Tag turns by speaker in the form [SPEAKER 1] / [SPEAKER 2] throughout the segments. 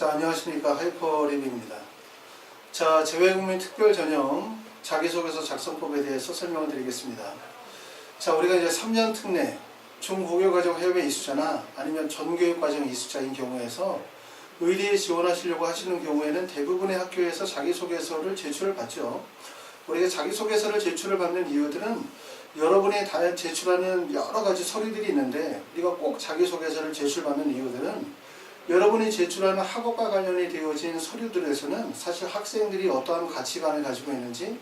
[SPEAKER 1] 자, 안녕하십니까. 하이퍼랩입니다. 자, 재외국민 특별전형 자기소개서 작성법에 대해서 설명을 드리겠습니다. 자, 우리가 이제 3년 특례, 중고교과정 해외 이수자나 아니면 전교육과정 이수자인 경우에서 의대에 지원하시려고 하시는 경우에는 대부분의 학교에서 자기소개서를 제출을 받죠. 우리가 자기소개서를 제출을 받는 이유들은 여러분이 제출하는 여러 가지 서류들이 있는데, 우리가 꼭 자기소개서를 제출받는 이유들은 여러분이 제출하는 학업과 관련이 되어진 서류들에서는 사실 학생들이 어떠한 가치관을 가지고 있는지,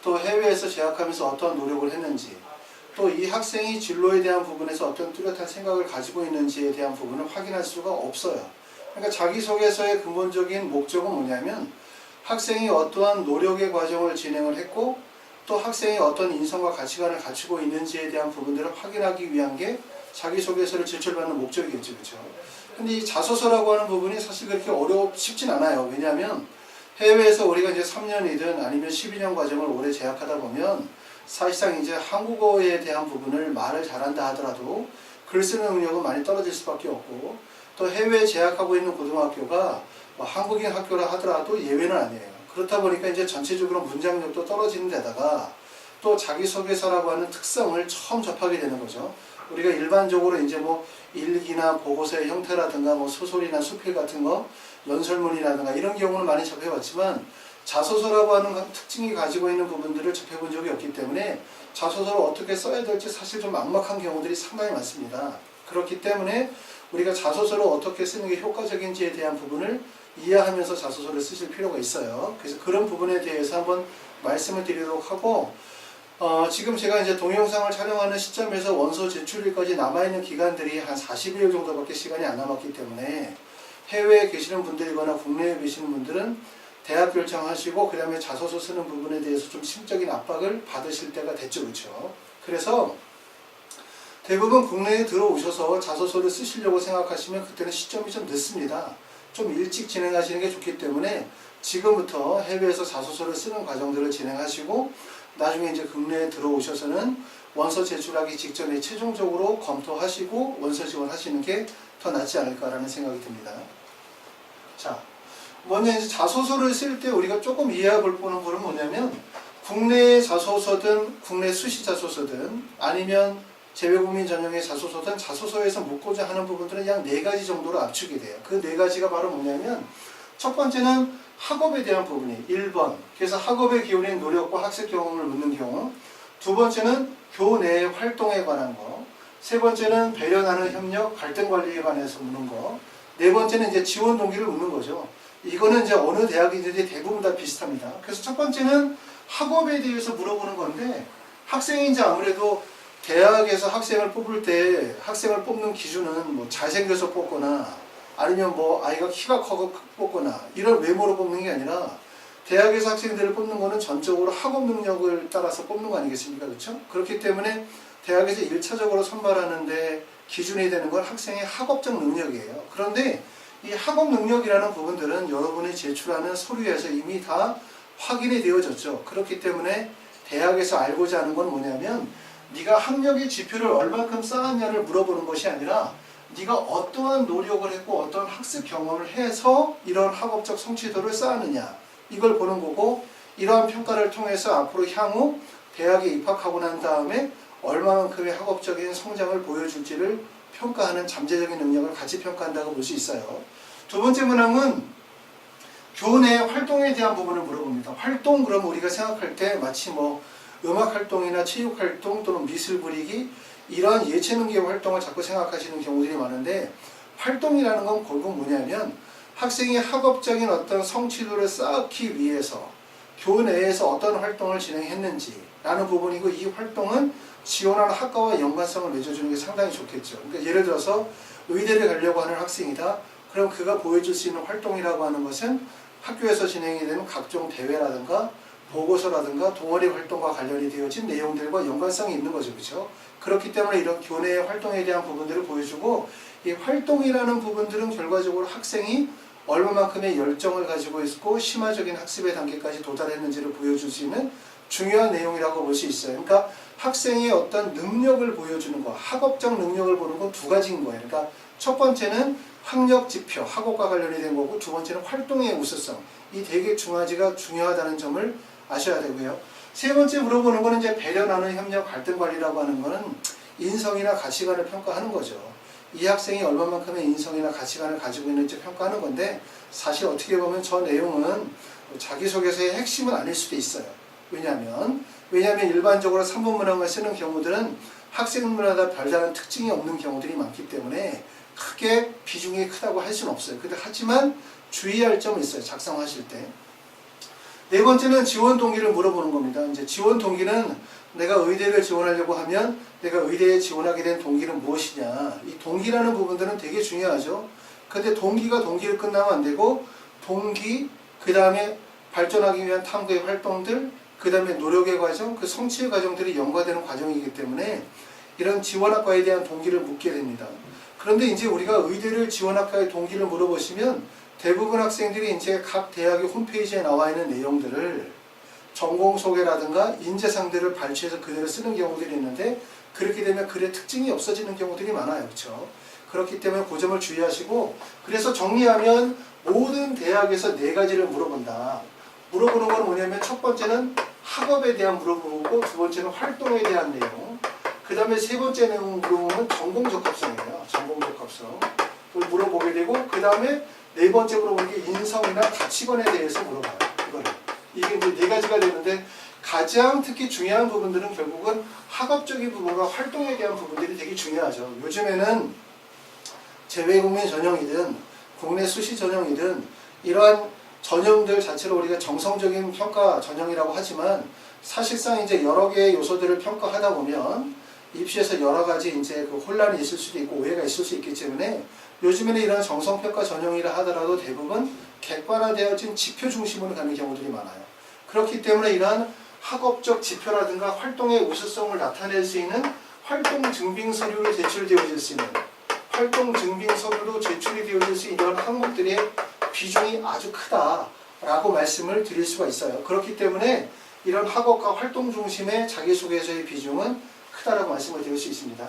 [SPEAKER 1] 또 해외에서 재학하면서 어떠한 노력을 했는지, 또 이 학생이 진로에 대한 부분에서 어떤 뚜렷한 생각을 가지고 있는지에 대한 부분을 확인할 수가 없어요. 그러니까 자기소개서의 근본적인 목적은 뭐냐면 학생이 어떠한 노력의 과정을 진행을 했고, 또 학생이 어떤 인성과 가치관을 갖추고 있는지에 대한 부분들을 확인하기 위한 게 자기소개서를 제출받는 목적이겠죠. 그렇죠? 근데 이 자소서라고 하는 부분이 사실 그렇게 쉽진 않아요. 왜냐하면 해외에서 우리가 이제 3년이든 아니면 12년 과정을 오래 재학하다 보면 사실상 이제 한국어에 대한 부분을 말을 잘한다 하더라도 글 쓰는 능력은 많이 떨어질 수밖에 없고, 또 해외에 재학하고 있는 고등학교가 한국인 학교라 하더라도 예외는 아니에요. 그렇다 보니까 이제 전체적으로 문장력도 떨어지는 데다가 또 자기소개서라고 하는 특성을 처음 접하게 되는 거죠. 우리가 일반적으로 이제 뭐 일기나 보고서의 형태라든가 뭐 소설이나 수필 같은 거, 연설문이라든가 이런 경우는 많이 접해봤지만 자소서라고 하는 특징이 가지고 있는 부분들을 접해본 적이 없기 때문에 자소서를 어떻게 써야 될지 사실 좀 막막한 경우들이 상당히 많습니다. 그렇기 때문에 우리가 자소서를 어떻게 쓰는 게 효과적인지에 대한 부분을 이해하면서 자소서를 쓰실 필요가 있어요. 그래서 그런 부분에 대해서 한번 말씀을 드리도록 하고, 지금 제가 이제 동영상을 촬영하는 시점에서 원서 제출일까지 남아있는 기간들이 한 40일 정도밖에 시간이 안 남았기 때문에 해외에 계시는 분들이거나 국내에 계시는 분들은 대학 결정하시고 그 다음에 자소서 쓰는 부분에 대해서 좀 심적인 압박을 받으실 때가 됐죠. 그렇죠? 그래서 대부분 국내에 들어오셔서 자소서를 쓰시려고 생각하시면 그때는 시점이 좀 늦습니다. 좀 일찍 진행하시는 게 좋기 때문에 지금부터 해외에서 자소서를 쓰는 과정들을 진행하시고, 나중에 이제 국내에 들어오셔서는 원서 제출하기 직전에 최종적으로 검토하시고 원서 지원하시는 게 더 낫지 않을까라는 생각이 듭니다. 자, 먼저 이제 자소서를 쓸 때 우리가 조금 이해해 볼 보는 부분은 뭐냐면, 국내 자소서든 국내 수시 자소서든 아니면 재외국민 전형의 자소서든 자소서에서 묻고자 하는 부분들은 약 4가지 정도로 압축이 돼요. 그 4가지가 바로 뭐냐면, 첫 번째는 학업에 대한 부분이 1번. 그래서 학업에 기울인 노력과 학습 경험을 묻는 경우. 두 번째는 교내 활동에 관한 거. 세 번째는 배려 나누는 협력, 갈등 관리에 관해서 묻는 거. 네 번째는 이제 지원 동기를 묻는 거죠. 이거는 이제 어느 대학이든지 대부분 다 비슷합니다. 그래서 첫 번째는 학업에 대해서 물어보는 건데, 학생이 이제 아무래도 대학에서 학생을 뽑을 때 학생을 뽑는 기준은 뭐 잘생겨서 뽑거나 아니면 뭐 아이가 키가 커서 뽑거나 이런 외모로 뽑는 게 아니라, 대학에서 학생들을 뽑는 거는 전적으로 학업 능력을 따라서 뽑는 거 아니겠습니까? 그렇죠? 그렇기 때문에 대학에서 1차적으로 선발하는데 기준이 되는 건 학생의 학업적 능력이에요. 그런데 이 학업 능력이라는 부분들은 여러분이 제출하는 서류에서 이미 다 확인이 되어졌죠. 그렇기 때문에 대학에서 알고자 하는 건 뭐냐면, 네가 학력의 지표를 얼만큼 쌓았냐를 물어보는 것이 아니라 네가 어떠한 노력을 했고 어떠한 학습 경험을 해서 이런 학업적 성취도를 쌓았느냐, 이걸 보는 거고, 이러한 평가를 통해서 앞으로 향후 대학에 입학하고 난 다음에 얼마만큼의 학업적인 성장을 보여줄지를 평가하는 잠재적인 능력을 같이 평가한다고 볼 수 있어요. 두 번째 문항은 교내 활동에 대한 부분을 물어봅니다. 활동, 그럼 우리가 생각할 때 마치 뭐 음악 활동이나 체육 활동 또는 미술 부리기, 이러한 예체능계 활동을 자꾸 생각하시는 경우들이 많은데, 활동이라는 건 결국 뭐냐면 학생이 학업적인 어떤 성취도를 쌓기 위해서 교내에서 어떤 활동을 진행했는지 라는 부분이고, 이 활동은 지원하는 학과와 연관성을 맺어주는 게 상당히 좋겠죠. 그러니까 예를 들어서 의대를 가려고 하는 학생이다. 그럼 그가 보여줄 수 있는 활동이라고 하는 것은 학교에서 진행이 되는 각종 대회라든가 보고서라든가 동아리 활동과 관련이 되어진 내용들과 연관성이 있는 거죠. 그렇죠? 그렇기 때문에 이런 교내 활동에 대한 부분들을 보여주고, 이 활동이라는 부분들은 결과적으로 학생이 얼마만큼의 열정을 가지고 있고 심화적인 학습의 단계까지 도달했는지를 보여줄 수 있는 중요한 내용이라고 볼 수 있어요. 그러니까 학생의 어떤 능력을 보여주는 거, 학업적 능력을 보는 건 2가지인 거예요. 그러니까 첫 번째는 학력 지표, 학업과 관련이 된 거고, 두 번째는 활동의 우수성. 이 되게 두 가지가 중요하다는 점을 아셔야 되고요. 세 번째 물어보는 거는 이제 배려, 나눔, 협력, 갈등 관리라고 하는 거는 인성이나 가치관을 평가하는 거죠. 이 학생이 얼마만큼의 인성이나 가치관을 가지고 있는지 평가하는 건데, 사실 어떻게 보면 저 내용은 자기소개서의 핵심은 아닐 수도 있어요. 왜냐하면 일반적으로 3분 문항을 쓰는 경우들은 학생마다 별다른 특징이 없는 경우들이 많기 때문에 크게 비중이 크다고 할 수는 없어요. 하지만 주의할 점이 있어요. 작성하실 때. 네 번째는 지원 동기를 물어보는 겁니다. 이제 지원 동기는 내가 의대를 지원하려고 하면 내가 의대에 지원하게 된 동기는 무엇이냐. 이 동기라는 부분들은 되게 중요하죠. 근데 동기가 동기를 끝나면 안 되고, 동기, 그 다음에 발전하기 위한 탐구의 활동들, 그 다음에 노력의 과정, 그 성취의 과정들이 연관되는 과정이기 때문에 이런 지원학과에 대한 동기를 묻게 됩니다. 그런데 이제 우리가 의대를 지원학과의 동기를 물어보시면 대부분 학생들이 이제 각 대학의 홈페이지에 나와 있는 내용들을 전공 소개라든가 인재상들을 발췌해서 그대로 쓰는 경우들이 있는데, 그렇게 되면 글의 특징이 없어지는 경우들이 많아요. 그렇죠? 그렇기 때문에 그 점을 주의하시고, 그래서 정리하면 모든 대학에서 네 가지를 물어본다. 물어보는 건 뭐냐면 첫 번째는 학업에 대한 물어보고, 두 번째는 활동에 대한 내용, 그 다음에 세 번째 내용 물어보면 전공 적합성이에요. 전공 적합성 그걸 물어보게 되고, 그 다음에 네 번째 물어보는 게 인성이나 가치관에 대해서 물어봐요. 이게 이제 네 가지가 되는데, 가장 특히 중요한 부분들은 결국은 학업적인 부분과 활동에 대한 부분들이 되게 중요하죠. 요즘에는 재외국민 전형이든 국내 수시 전형이든 이러한 전형들 자체로 우리가 정성적인 평가 전형이라고 하지만, 사실상 이제 여러 개의 요소들을 평가하다 보면 입시에서 여러 가지 이제 그 혼란이 있을 수도 있고 오해가 있을 수 있기 때문에 요즘에는 이런 정성평가 전형이라 하더라도 대부분 객관화되어진 지표 중심으로 가는 경우들이 많아요. 그렇기 때문에 이러한 학업적 지표라든가 활동의 우수성을 나타낼 수 있는 활동 증빙 서류를 제출되어질 수 있는, 활동 증빙 서류로 제출이 되어질 수 있는 항목들의 비중이 아주 크다라고 말씀을 드릴 수가 있어요. 그렇기 때문에 이런 학업과 활동 중심의 자기소개서의 비중은 크다라고 말씀을 드릴 수 있습니다.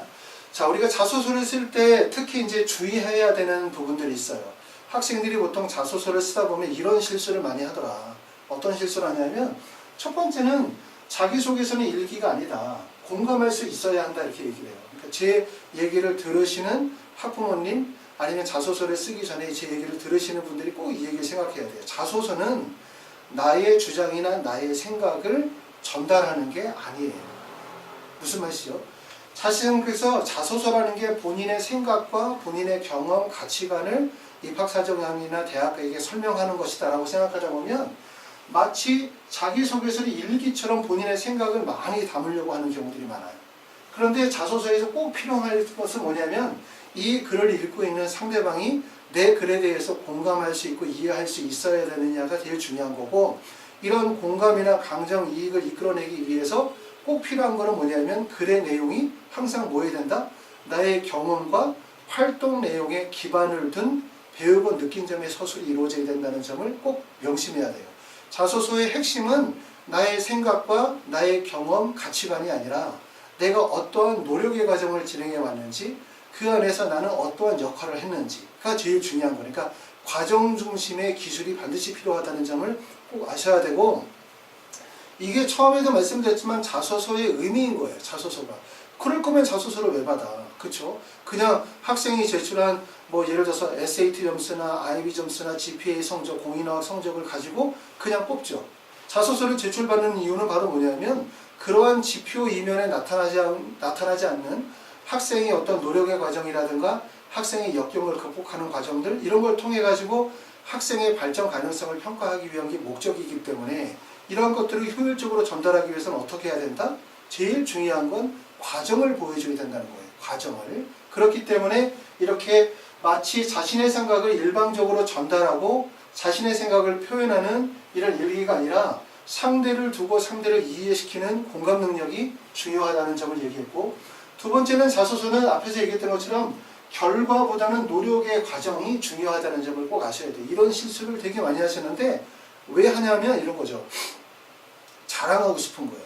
[SPEAKER 1] 자, 우리가 자소서를 쓸 때 특히 이제 주의해야 되는 부분들이 있어요. 학생들이 보통 자소서를 쓰다 보면 이런 실수를 많이 하더라. 어떤 실수를 하냐면, 첫 번째는 자기소개서는 일기가 아니다. 공감할 수 있어야 한다, 이렇게 얘기를 해요. 그러니까 제 얘기를 들으시는 학부모님, 아니면 자소서를 쓰기 전에 제 얘기를 들으시는 분들이 꼭 이 얘기를 생각해야 돼요. 자소서는 나의 주장이나 나의 생각을 전달하는 게 아니에요. 무슨 말이죠? 사실은 그래서 자소서라는 게 본인의 생각과 본인의 경험, 가치관을 입학사정관이나 대학에게 설명하는 것이다라고 생각하다 보면 마치 자기소개서를 일기처럼 본인의 생각을 많이 담으려고 하는 경우들이 많아요. 그런데 자소서에서 꼭 필요할 것은 뭐냐면, 이 글을 읽고 있는 상대방이 내 글에 대해서 공감할 수 있고 이해할 수 있어야 되느냐가 제일 중요한 거고, 이런 공감이나 감정 이익을 이끌어내기 위해서 꼭 필요한 거는 뭐냐면, 글의 내용이 항상 뭐 해야 된다? 나의 경험과 활동 내용에 기반을 둔 배우고 느낀 점의 서술이 이루어져야 된다는 점을 꼭 명심해야 돼요. 자소서의 핵심은 나의 생각과 나의 경험, 가치관이 아니라 내가 어떠한 노력의 과정을 진행해 왔는지, 그 안에서 나는 어떠한 역할을 했는지가 제일 중요한 거니까 과정 중심의 기술이 반드시 필요하다는 점을 꼭 아셔야 되고, 이게 처음에도 말씀드렸지만 자소서의 의미인 거예요. 자소서가. 그럴 거면 자소서를 왜 받아? 그쵸? 그냥 학생이 제출한 뭐 예를 들어서 SAT 점수나 IB 점수나 GPA 성적, 공인어학 성적을 가지고 그냥 뽑죠. 자소서를 제출받는 이유는 바로 뭐냐면, 그러한 지표 이면에 나타나지 않는 학생의 어떤 노력의 과정이라든가 학생의 역경을 극복하는 과정들, 이런 걸 통해 가지고 학생의 발전 가능성을 평가하기 위한 게 목적이기 때문에 이러한 것들을 효율적으로 전달하기 위해서는 어떻게 해야 된다? 제일 중요한 건 과정을 보여줘야 된다는 거예요. 과정을. 그렇기 때문에 이렇게 마치 자신의 생각을 일방적으로 전달하고 자신의 생각을 표현하는 이런 일기가 아니라 상대를 두고 상대를 이해시키는 공감 능력이 중요하다는 점을 얘기했고, 두 번째는 자소서는 앞에서 얘기했던 것처럼 결과보다는 노력의 과정이 중요하다는 점을 꼭 아셔야 돼요. 이런 실수를 되게 많이 하시는데 왜 하냐면 이런 거죠. 자랑하고 싶은 거예요.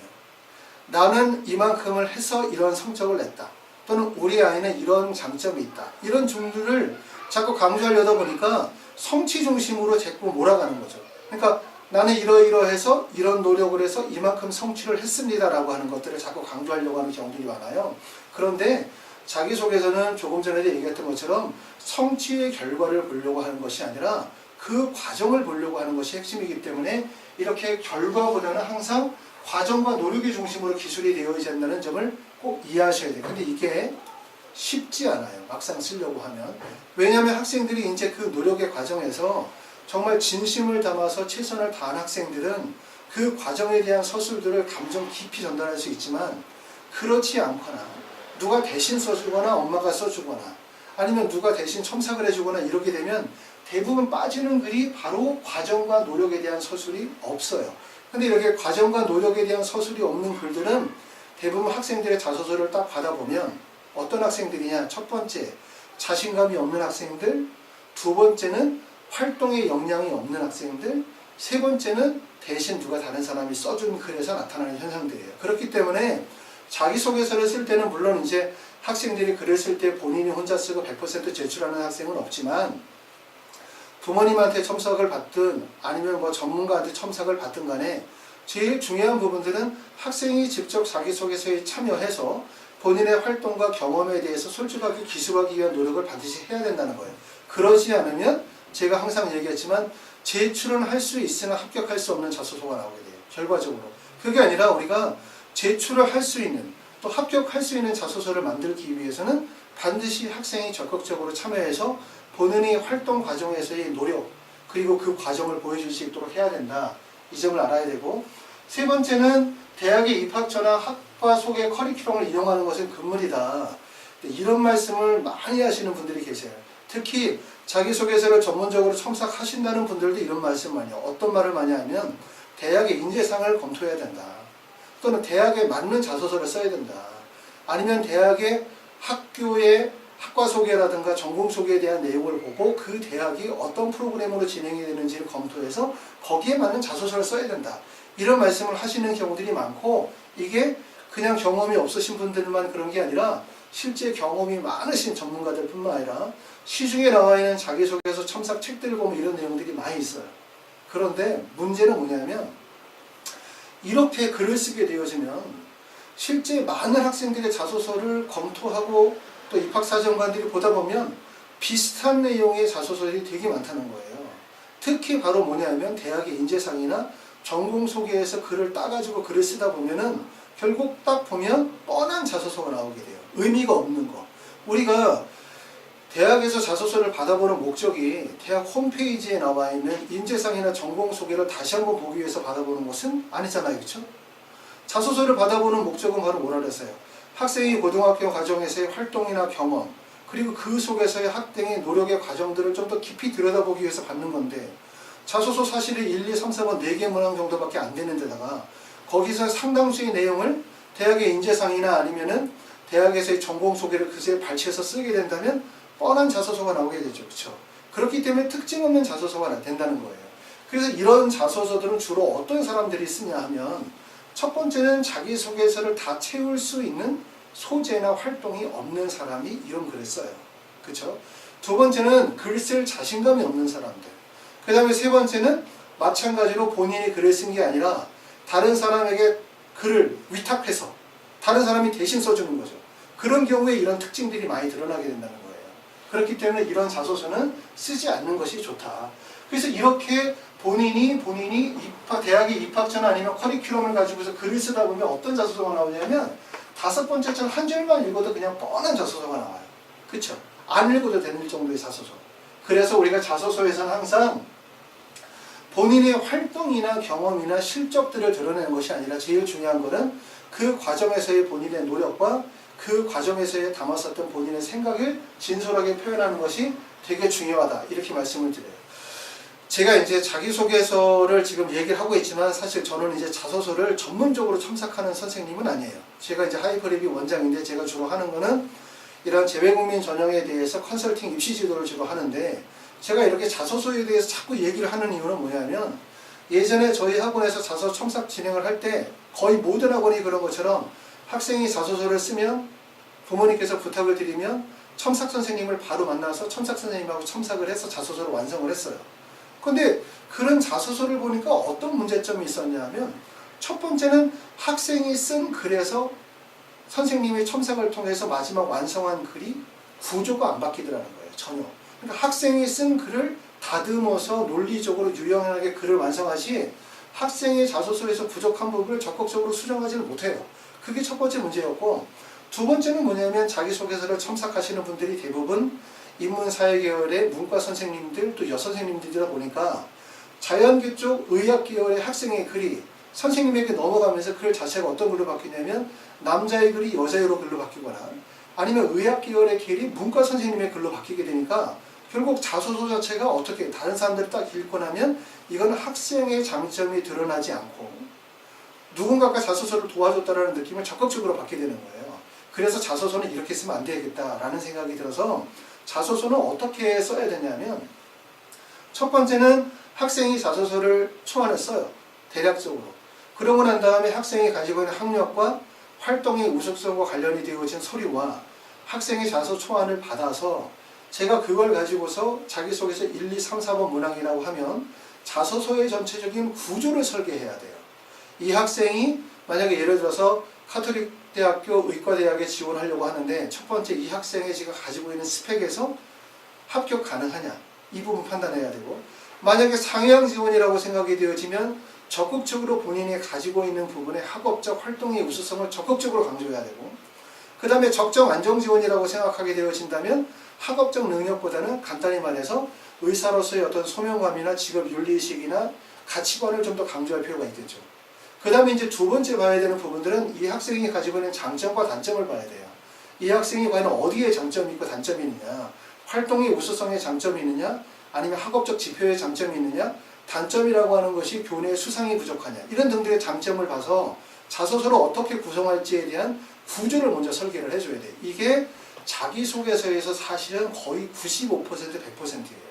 [SPEAKER 1] 나는 이만큼을 해서 이런 성적을 냈다. 또는 우리 아이는 이런 장점이 있다. 이런 중들을 자꾸 강조하려다 보니까 성취 중심으로 자꾸 몰아가는 거죠. 그러니까 나는 이러이러해서 이런 노력을 해서 이만큼 성취를 했습니다라고 하는 것들을 자꾸 강조하려고 하는 경우들이 많아요. 그런데 자기소개서는 조금 전에 얘기했던 것처럼 성취의 결과를 보려고 하는 것이 아니라 그 과정을 보려고 하는 것이 핵심이기 때문에 이렇게 결과보다는 항상 과정과 노력의 중심으로 기술이 되어야 된다는 점을 꼭 이해하셔야 돼요. 근데 이게 쉽지 않아요. 막상 쓰려고 하면. 왜냐하면 학생들이 이제 그 노력의 과정에서 정말 진심을 담아서 최선을 다한 학생들은 그 과정에 대한 서술들을 감정 깊이 전달할 수 있지만 그렇지 않거나 누가 대신 써주거나 엄마가 써주거나 아니면 누가 대신 첨삭을 해주거나 이렇게 되면 대부분 빠지는 글이 바로 과정과 노력에 대한 서술이 없어요. 근데 이렇게 과정과 노력에 대한 서술이 없는 글들은 대부분 학생들의 자소서를 딱 받아보면 어떤 학생들이냐? 첫 번째, 자신감이 없는 학생들. 두 번째는 활동에 역량이 없는 학생들. 세 번째는 대신 누가 다른 사람이 써준 글에서 나타나는 현상들이에요. 그렇기 때문에 자기소개서를 쓸 때는 물론 이제 학생들이 글을 쓸 때 본인이 혼자 쓰고 100% 제출하는 학생은 없지만 부모님한테 첨삭을 받든 아니면 뭐 전문가한테 첨삭을 받든 간에 제일 중요한 부분들은 학생이 직접 자기소개서에 참여해서 본인의 활동과 경험에 대해서 솔직하게 기술하기 위한 노력을 반드시 해야 된다는 거예요. 그러지 않으면 제가 항상 얘기했지만 제출은 할 수 있으나 합격할 수 없는 자소서가 나오게 돼요. 결과적으로. 그게 아니라 우리가 제출을 할 수 있는 또 합격할 수 있는 자소서를 만들기 위해서는 반드시 학생이 적극적으로 참여해서 본인의 활동 과정에서의 노력 그리고 그 과정을 보여줄 수 있도록 해야 된다. 이 점을 알아야 되고 세 번째는 대학의 입학처나 학과 속의 커리큘럼을 이용하는 것은 금물이다. 이런 말씀을 많이 하시는 분들이 계세요. 특히 자기소개서를 전문적으로 첨삭하신다는 분들도 이런 말씀 많이 해요. 어떤 말을 많이 하면 대학의 인재상을 검토해야 된다. 또는 대학에 맞는 자소서를 써야 된다. 아니면 대학의 학교의 학과 소개라든가 전공 소개에 대한 내용을 보고 그 대학이 어떤 프로그램으로 진행이 되는지를 검토해서 거기에 맞는 자소서를 써야 된다. 이런 말씀을 하시는 경우들이 많고 이게 그냥 경험이 없으신 분들만 그런 게 아니라 실제 경험이 많으신 전문가들 뿐만 아니라 시중에 나와 있는 자기소개서 첨삭 책들을 보면 이런 내용들이 많이 있어요. 그런데 문제는 뭐냐면 이렇게 글을 쓰게 되어지면 실제 많은 학생들의 자소서를 검토하고 또 입학사정관들이 보다 보면 비슷한 내용의 자소서들이 되게 많다는 거예요. 특히 바로 뭐냐면 대학의 인재상이나 전공 소개에서 글을 따가지고 글을 쓰다 보면은 결국 딱 보면 뻔한 자소서가 나오게 돼요. 의미가 없는 거. 우리가 대학에서 자소서를 받아보는 목적이 대학 홈페이지에 나와 있는 인재상이나 전공 소개를 다시 한번 보기 위해서 받아보는 것은 아니잖아요. 그렇죠? 자소서를 받아보는 목적은 바로 뭐라 그랬어요? 학생이 고등학교 과정에서의 활동이나 경험 그리고 그 속에서의 학생의 노력의 과정들을 좀 더 깊이 들여다보기 위해서 받는 건데 자소서 사실이 1, 2, 3, 4번 4개 문항 정도밖에 안 되는 데다가 거기서 상당수의 내용을 대학의 인재상이나 아니면은 대학에서의 전공 소개를 그새 발췌해서 쓰게 된다면 뻔한 자소서가 나오게 되죠. 그렇죠? 그렇기 때문에 특징 없는 자소서가 된다는 거예요. 그래서 이런 자소서들은 주로 어떤 사람들이 쓰냐 하면 첫 번째는 자기소개서를 다 채울 수 있는 소재나 활동이 없는 사람이 이런 글을 써요. 그렇죠? 두 번째는 글 쓸 자신감이 없는 사람들. 그 다음에 세 번째는 마찬가지로 본인이 글을 쓴 게 아니라 다른 사람에게 글을 위탁해서 다른 사람이 대신 써주는 거죠. 그런 경우에 이런 특징들이 많이 드러나게 된다는 거예요. 그렇기 때문에 이런 자소서는 쓰지 않는 것이 좋다. 그래서 이렇게 본인이 대학의 입학처나 아니면 커리큘럼을 가지고서 글을 쓰다 보면 어떤 자소서가 나오냐면 5번째처럼 한 줄만 읽어도 그냥 뻔한 자소서가 나와요. 그렇죠? 안 읽어도 되는 정도의 자소서. 그래서 우리가 자소서에서는 항상 본인의 활동이나 경험이나 실적들을 드러내는 것이 아니라 제일 중요한 것은 그 과정에서의 본인의 노력과 그 과정에서의 담았었던 본인의 생각을 진솔하게 표현하는 것이 되게 중요하다. 이렇게 말씀을 드려요. 제가 이제 자기소개서를 지금 얘기를 하고 있지만 사실 저는 이제 자소서를 전문적으로 첨삭하는 선생님은 아니에요. 제가 이제 하이퍼랩이 원장인데 제가 주로 하는 거는 이런 재외국민 전형에 대해서 컨설팅 입시 지도를 주로 하는데 제가 이렇게 자소서에 대해서 자꾸 얘기를 하는 이유는 뭐냐면 예전에 저희 학원에서 자소서 첨삭 진행을 할 때 거의 모든 학원이 그런 것처럼 학생이 자소서를 쓰면 부모님께서 부탁을 드리면 첨삭 선생님을 바로 만나서 첨삭 선생님하고 첨삭을 해서 자소서를 완성을 했어요. 근데 그런 자소서를 보니까 어떤 문제점이 있었냐면 첫 번째는 학생이 쓴 글에서 선생님의 첨삭을 통해서 마지막 완성한 글이 구조가 안 바뀌더라는 거예요. 전혀. 그러니까 학생이 쓴 글을 다듬어서 논리적으로 유연하게 글을 완성하지 학생의 자소서에서 부족한 부분을 적극적으로 수정하지는 못해요. 그게 첫 번째 문제였고, 두 번째는 뭐냐면 자기소개서를 첨삭하시는 분들이 대부분 인문사회 계열의 문과 선생님들 또 여선생님들이다 보니까 자연계 쪽 의학 계열의 학생의 글이 선생님에게 넘어가면서 글 자체가 어떤 글로 바뀌냐면 남자의 글이 여자애로 글로 바뀌거나 아니면 의학 계열의 글이 문과 선생님의 글로 바뀌게 되니까 결국 자소서 자체가 어떻게 다른 사람들이 딱 읽고 나면 이건 학생의 장점이 드러나지 않고 누군가가 자소서를 도와줬다라는 느낌을 적극적으로 받게 되는 거예요. 그래서 자소서는 이렇게 쓰면 안 되겠다라는 생각이 들어서 자소서는 어떻게 써야 되냐면 첫 번째는 학생이 자소서를 초안을 써요. 대략적으로. 그러고 난 다음에 학생이 가지고 있는 학력과 활동의 우수성과 관련이 되어진 서류와 학생의 자소 초안을 받아서 제가 그걸 가지고서 자기소개서 1, 2, 3, 4번 문항이라고 하면 자소서의 전체적인 구조를 설계해야 돼요. 이 학생이 만약에 예를 들어서 카톨릭 대학교 의과대학에 지원하려고 하는데 첫 번째 이 학생이 지금 가지고 있는 스펙에서 합격 가능하냐 이 부분 판단해야 되고, 만약에 상향 지원이라고 생각이 되어지면 적극적으로 본인이 가지고 있는 부분의 학업적 활동의 우수성을 적극적으로 강조해야 되고, 그 다음에 적정 안정 지원이라고 생각하게 되어진다면 학업적 능력보다는 간단히 말해서 의사로서의 어떤 소명감이나 직업 윤리의식이나 가치관을 좀 더 강조할 필요가 있겠죠. 그 다음에 이제 두 번째 봐야 되는 부분들은 이 학생이 가지고 있는 장점과 단점을 봐야 돼요. 이 학생이 과연 어디에 장점이 있고 단점이 있느냐, 활동의 우수성에 장점이 있느냐, 아니면 학업적 지표에 장점이 있느냐, 단점이라고 하는 것이 교내의 수상이 부족하냐, 이런 등등의 장점을 봐서 자소서를 어떻게 구성할지에 대한 구조를 먼저 설계를 해줘야 돼요. 이게 자기소개서에서 사실은 거의 95% 100%예요.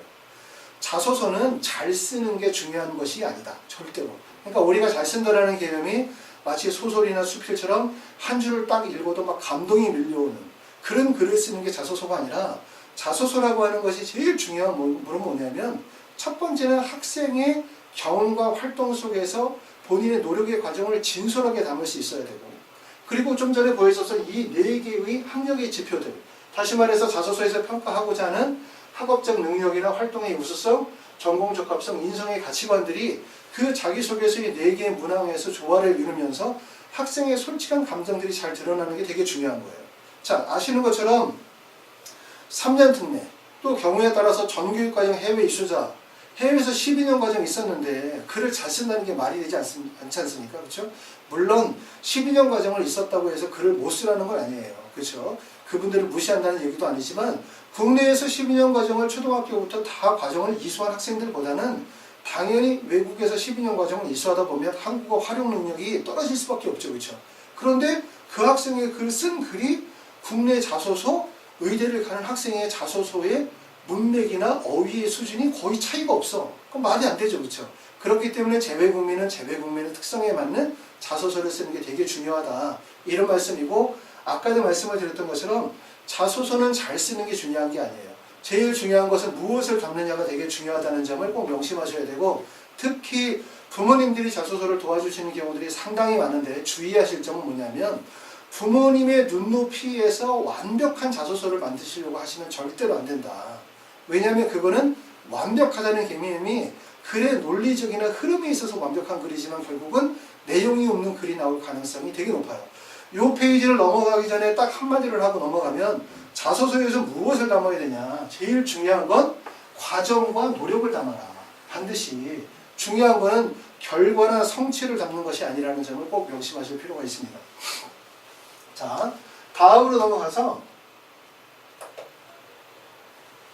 [SPEAKER 1] 자소서는 잘 쓰는 게 중요한 것이 아니다. 절대로. 그러니까 우리가 잘 쓴다라는 개념이 마치 소설이나 수필처럼 한 줄을 딱 읽어도 막 감동이 밀려오는 그런 글을 쓰는 게 자소서가 아니라, 자소서라고 하는 것이 제일 중요한 물은 뭐냐면 첫 번째는 학생의 경험과 활동 속에서 본인의 노력의 과정을 진솔하게 담을 수 있어야 되고, 그리고 좀 전에 보여줬던 이 4개의 학력의 지표들, 다시 말해서 자소서에서 평가하고자 하는 학업적 능력이나 활동의 우수성, 전공 적합성, 인성의 가치관들이 그 자기소개서의 4개의 문항에서 조화를 이루면서 학생의 솔직한 감정들이 잘 드러나는 게 되게 중요한 거예요. 자, 아시는 것처럼 3년 특례, 또 경우에 따라서 전교육과정 해외 이수자, 해외에서 12년 과정이 있었는데 글을 잘 쓴다는 게 말이 되지 않지 않습니까? 그렇죠? 물론 12년 과정을 있었다고 해서 글을 못 쓰라는 건 아니에요. 그렇죠? 그분들을 무시한다는 얘기도 아니지만 국내에서 12년 과정을 초등학교부터 다 과정을 이수한 학생들보다는 당연히 외국에서 12년 과정을 이수하다 보면 한국어 활용 능력이 떨어질 수밖에 없죠. 그렇죠? 그런데 그 학생의 글 쓴 글이 국내 자소서, 의대를 가는 학생의 자소서의 문맥이나 어휘의 수준이 거의 차이가 없어. 그럼 말이 안 되죠. 그렇죠? 그렇기 때문에 재외국민은 재외국민의 특성에 맞는 자소서를 쓰는 게 되게 중요하다. 이런 말씀이고, 아까도 말씀을 드렸던 것처럼 자소서는 잘 쓰는 게 중요한 게 아니에요. 제일 중요한 것은 무엇을 담느냐가 되게 중요하다는 점을 꼭 명심하셔야 되고, 특히 부모님들이 자소서를 도와주시는 경우들이 상당히 많은데 주의하실 점은 뭐냐면, 부모님의 눈높이에서 완벽한 자소서를 만드시려고 하시면 절대로 안 된다. 왜냐하면 그거는 완벽하다는 개념이 글의 논리적이나 흐름에 있어서 완벽한 글이지만 결국은 내용이 없는 글이 나올 가능성이 되게 높아요. 이 페이지를 넘어가기 전에 딱 한마디를 하고 넘어가면 자소서에서 무엇을 담아야 되냐. 제일 중요한 건 과정과 노력을 담아라. 반드시. 중요한 거는 결과나 성취를 담는 것이 아니라는 점을 꼭 명심하실 필요가 있습니다. 자, 다음으로 넘어가서,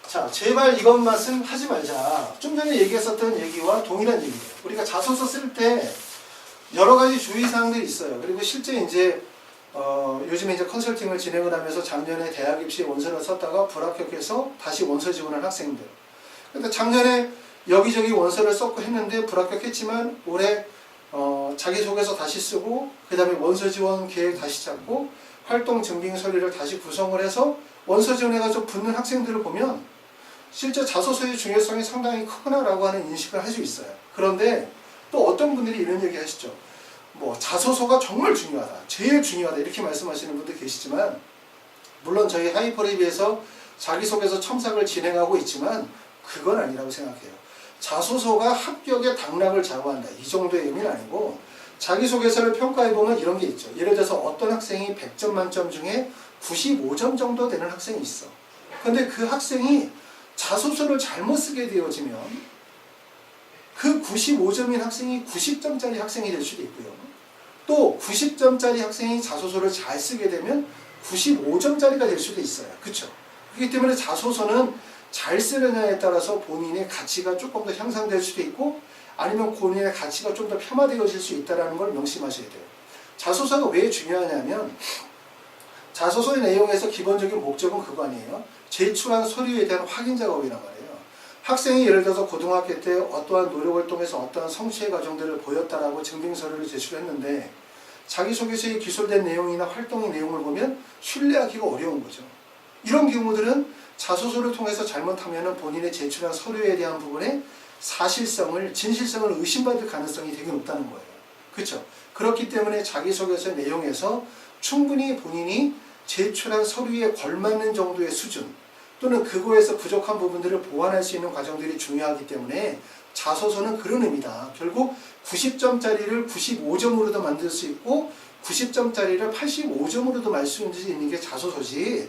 [SPEAKER 1] 자, 제발 이것만은 하지 말자. 좀 전에 얘기했었던 얘기와 동일한 얘기예요. 우리가 자소서 쓸 때 여러 가지 주의사항들이 있어요. 그리고 실제 이제 요즘에 이제 컨설팅을 진행을 하면서 작년에 대학 입시 원서를 썼다가 불합격해서 다시 원서 지원한 학생들. 그러니까 작년에 여기저기 원서를 썼고 했는데 불합격했지만 올해 자기소개서 다시 쓰고 그 다음에 원서 지원 계획 다시 잡고 활동 증빙 서류를 다시 구성을 해서 원서 지원해가지고 붙는 학생들을 보면 실제 자소서의 중요성이 상당히 크구나라고 하는 인식을 할 수 있어요. 그런데 또 어떤 분들이 이런 얘기 하시죠. 뭐 자소서가 정말 중요하다, 제일 중요하다 이렇게 말씀하시는 분도 계시지만, 물론 저희 하이퍼랩에서 자기소개서 첨삭을 진행하고 있지만 그건 아니라고 생각해요. 자소서가 합격의 당락을 좌우한다, 이 정도의 의미는 아니고, 자기소개서를 평가해보면 이런 게 있죠. 예를 들어서 어떤 학생이 100점 만점 중에 95점 정도 되는 학생이 있어. 근데 그 학생이 자소서를 잘못 쓰게 되어지면 그 95점인 학생이 90점짜리 학생이 될 수도 있고요. 또 90점짜리 학생이 자소서를 잘 쓰게 되면 95점짜리가 될 수도 있어요. 그렇죠? 그렇기 때문에 자소서는 잘 쓰느냐에 따라서 본인의 가치가 조금 더 향상될 수도 있고, 아니면 본인의 가치가 좀 더 폄하되어질 수 있다는 걸 명심하셔야 돼요. 자소서가 왜 중요하냐면, 자소서의 내용에서 기본적인 목적은 그거 아니에요. 제출한 서류에 대한 확인 작업이란 말이에요. 학생이 예를 들어서 고등학교 때 어떠한 노력을 통해서 어떠한 성취의 과정들을 보였다라고 증빙서류를 제출했는데, 자기소개서에 기술된 내용이나 활동의 내용을 보면 신뢰하기가 어려운 거죠. 이런 경우들은 자소서를 통해서 잘못하면 본인의 제출한 서류에 대한 부분에 사실성을, 진실성을 의심받을 가능성이 되게 높다는 거예요. 그렇죠? 그렇기 때문에 자기소개서 내용에서 충분히 본인이 제출한 서류에 걸맞는 정도의 수준, 또는 그거에서 부족한 부분들을 보완할 수 있는 과정들이 중요하기 때문에 자소서는 그런 의미다. 결국 90점짜리를 95점으로도 만들 수 있고 90점짜리를 85점으로도 만들 수 있는 게 자소서지,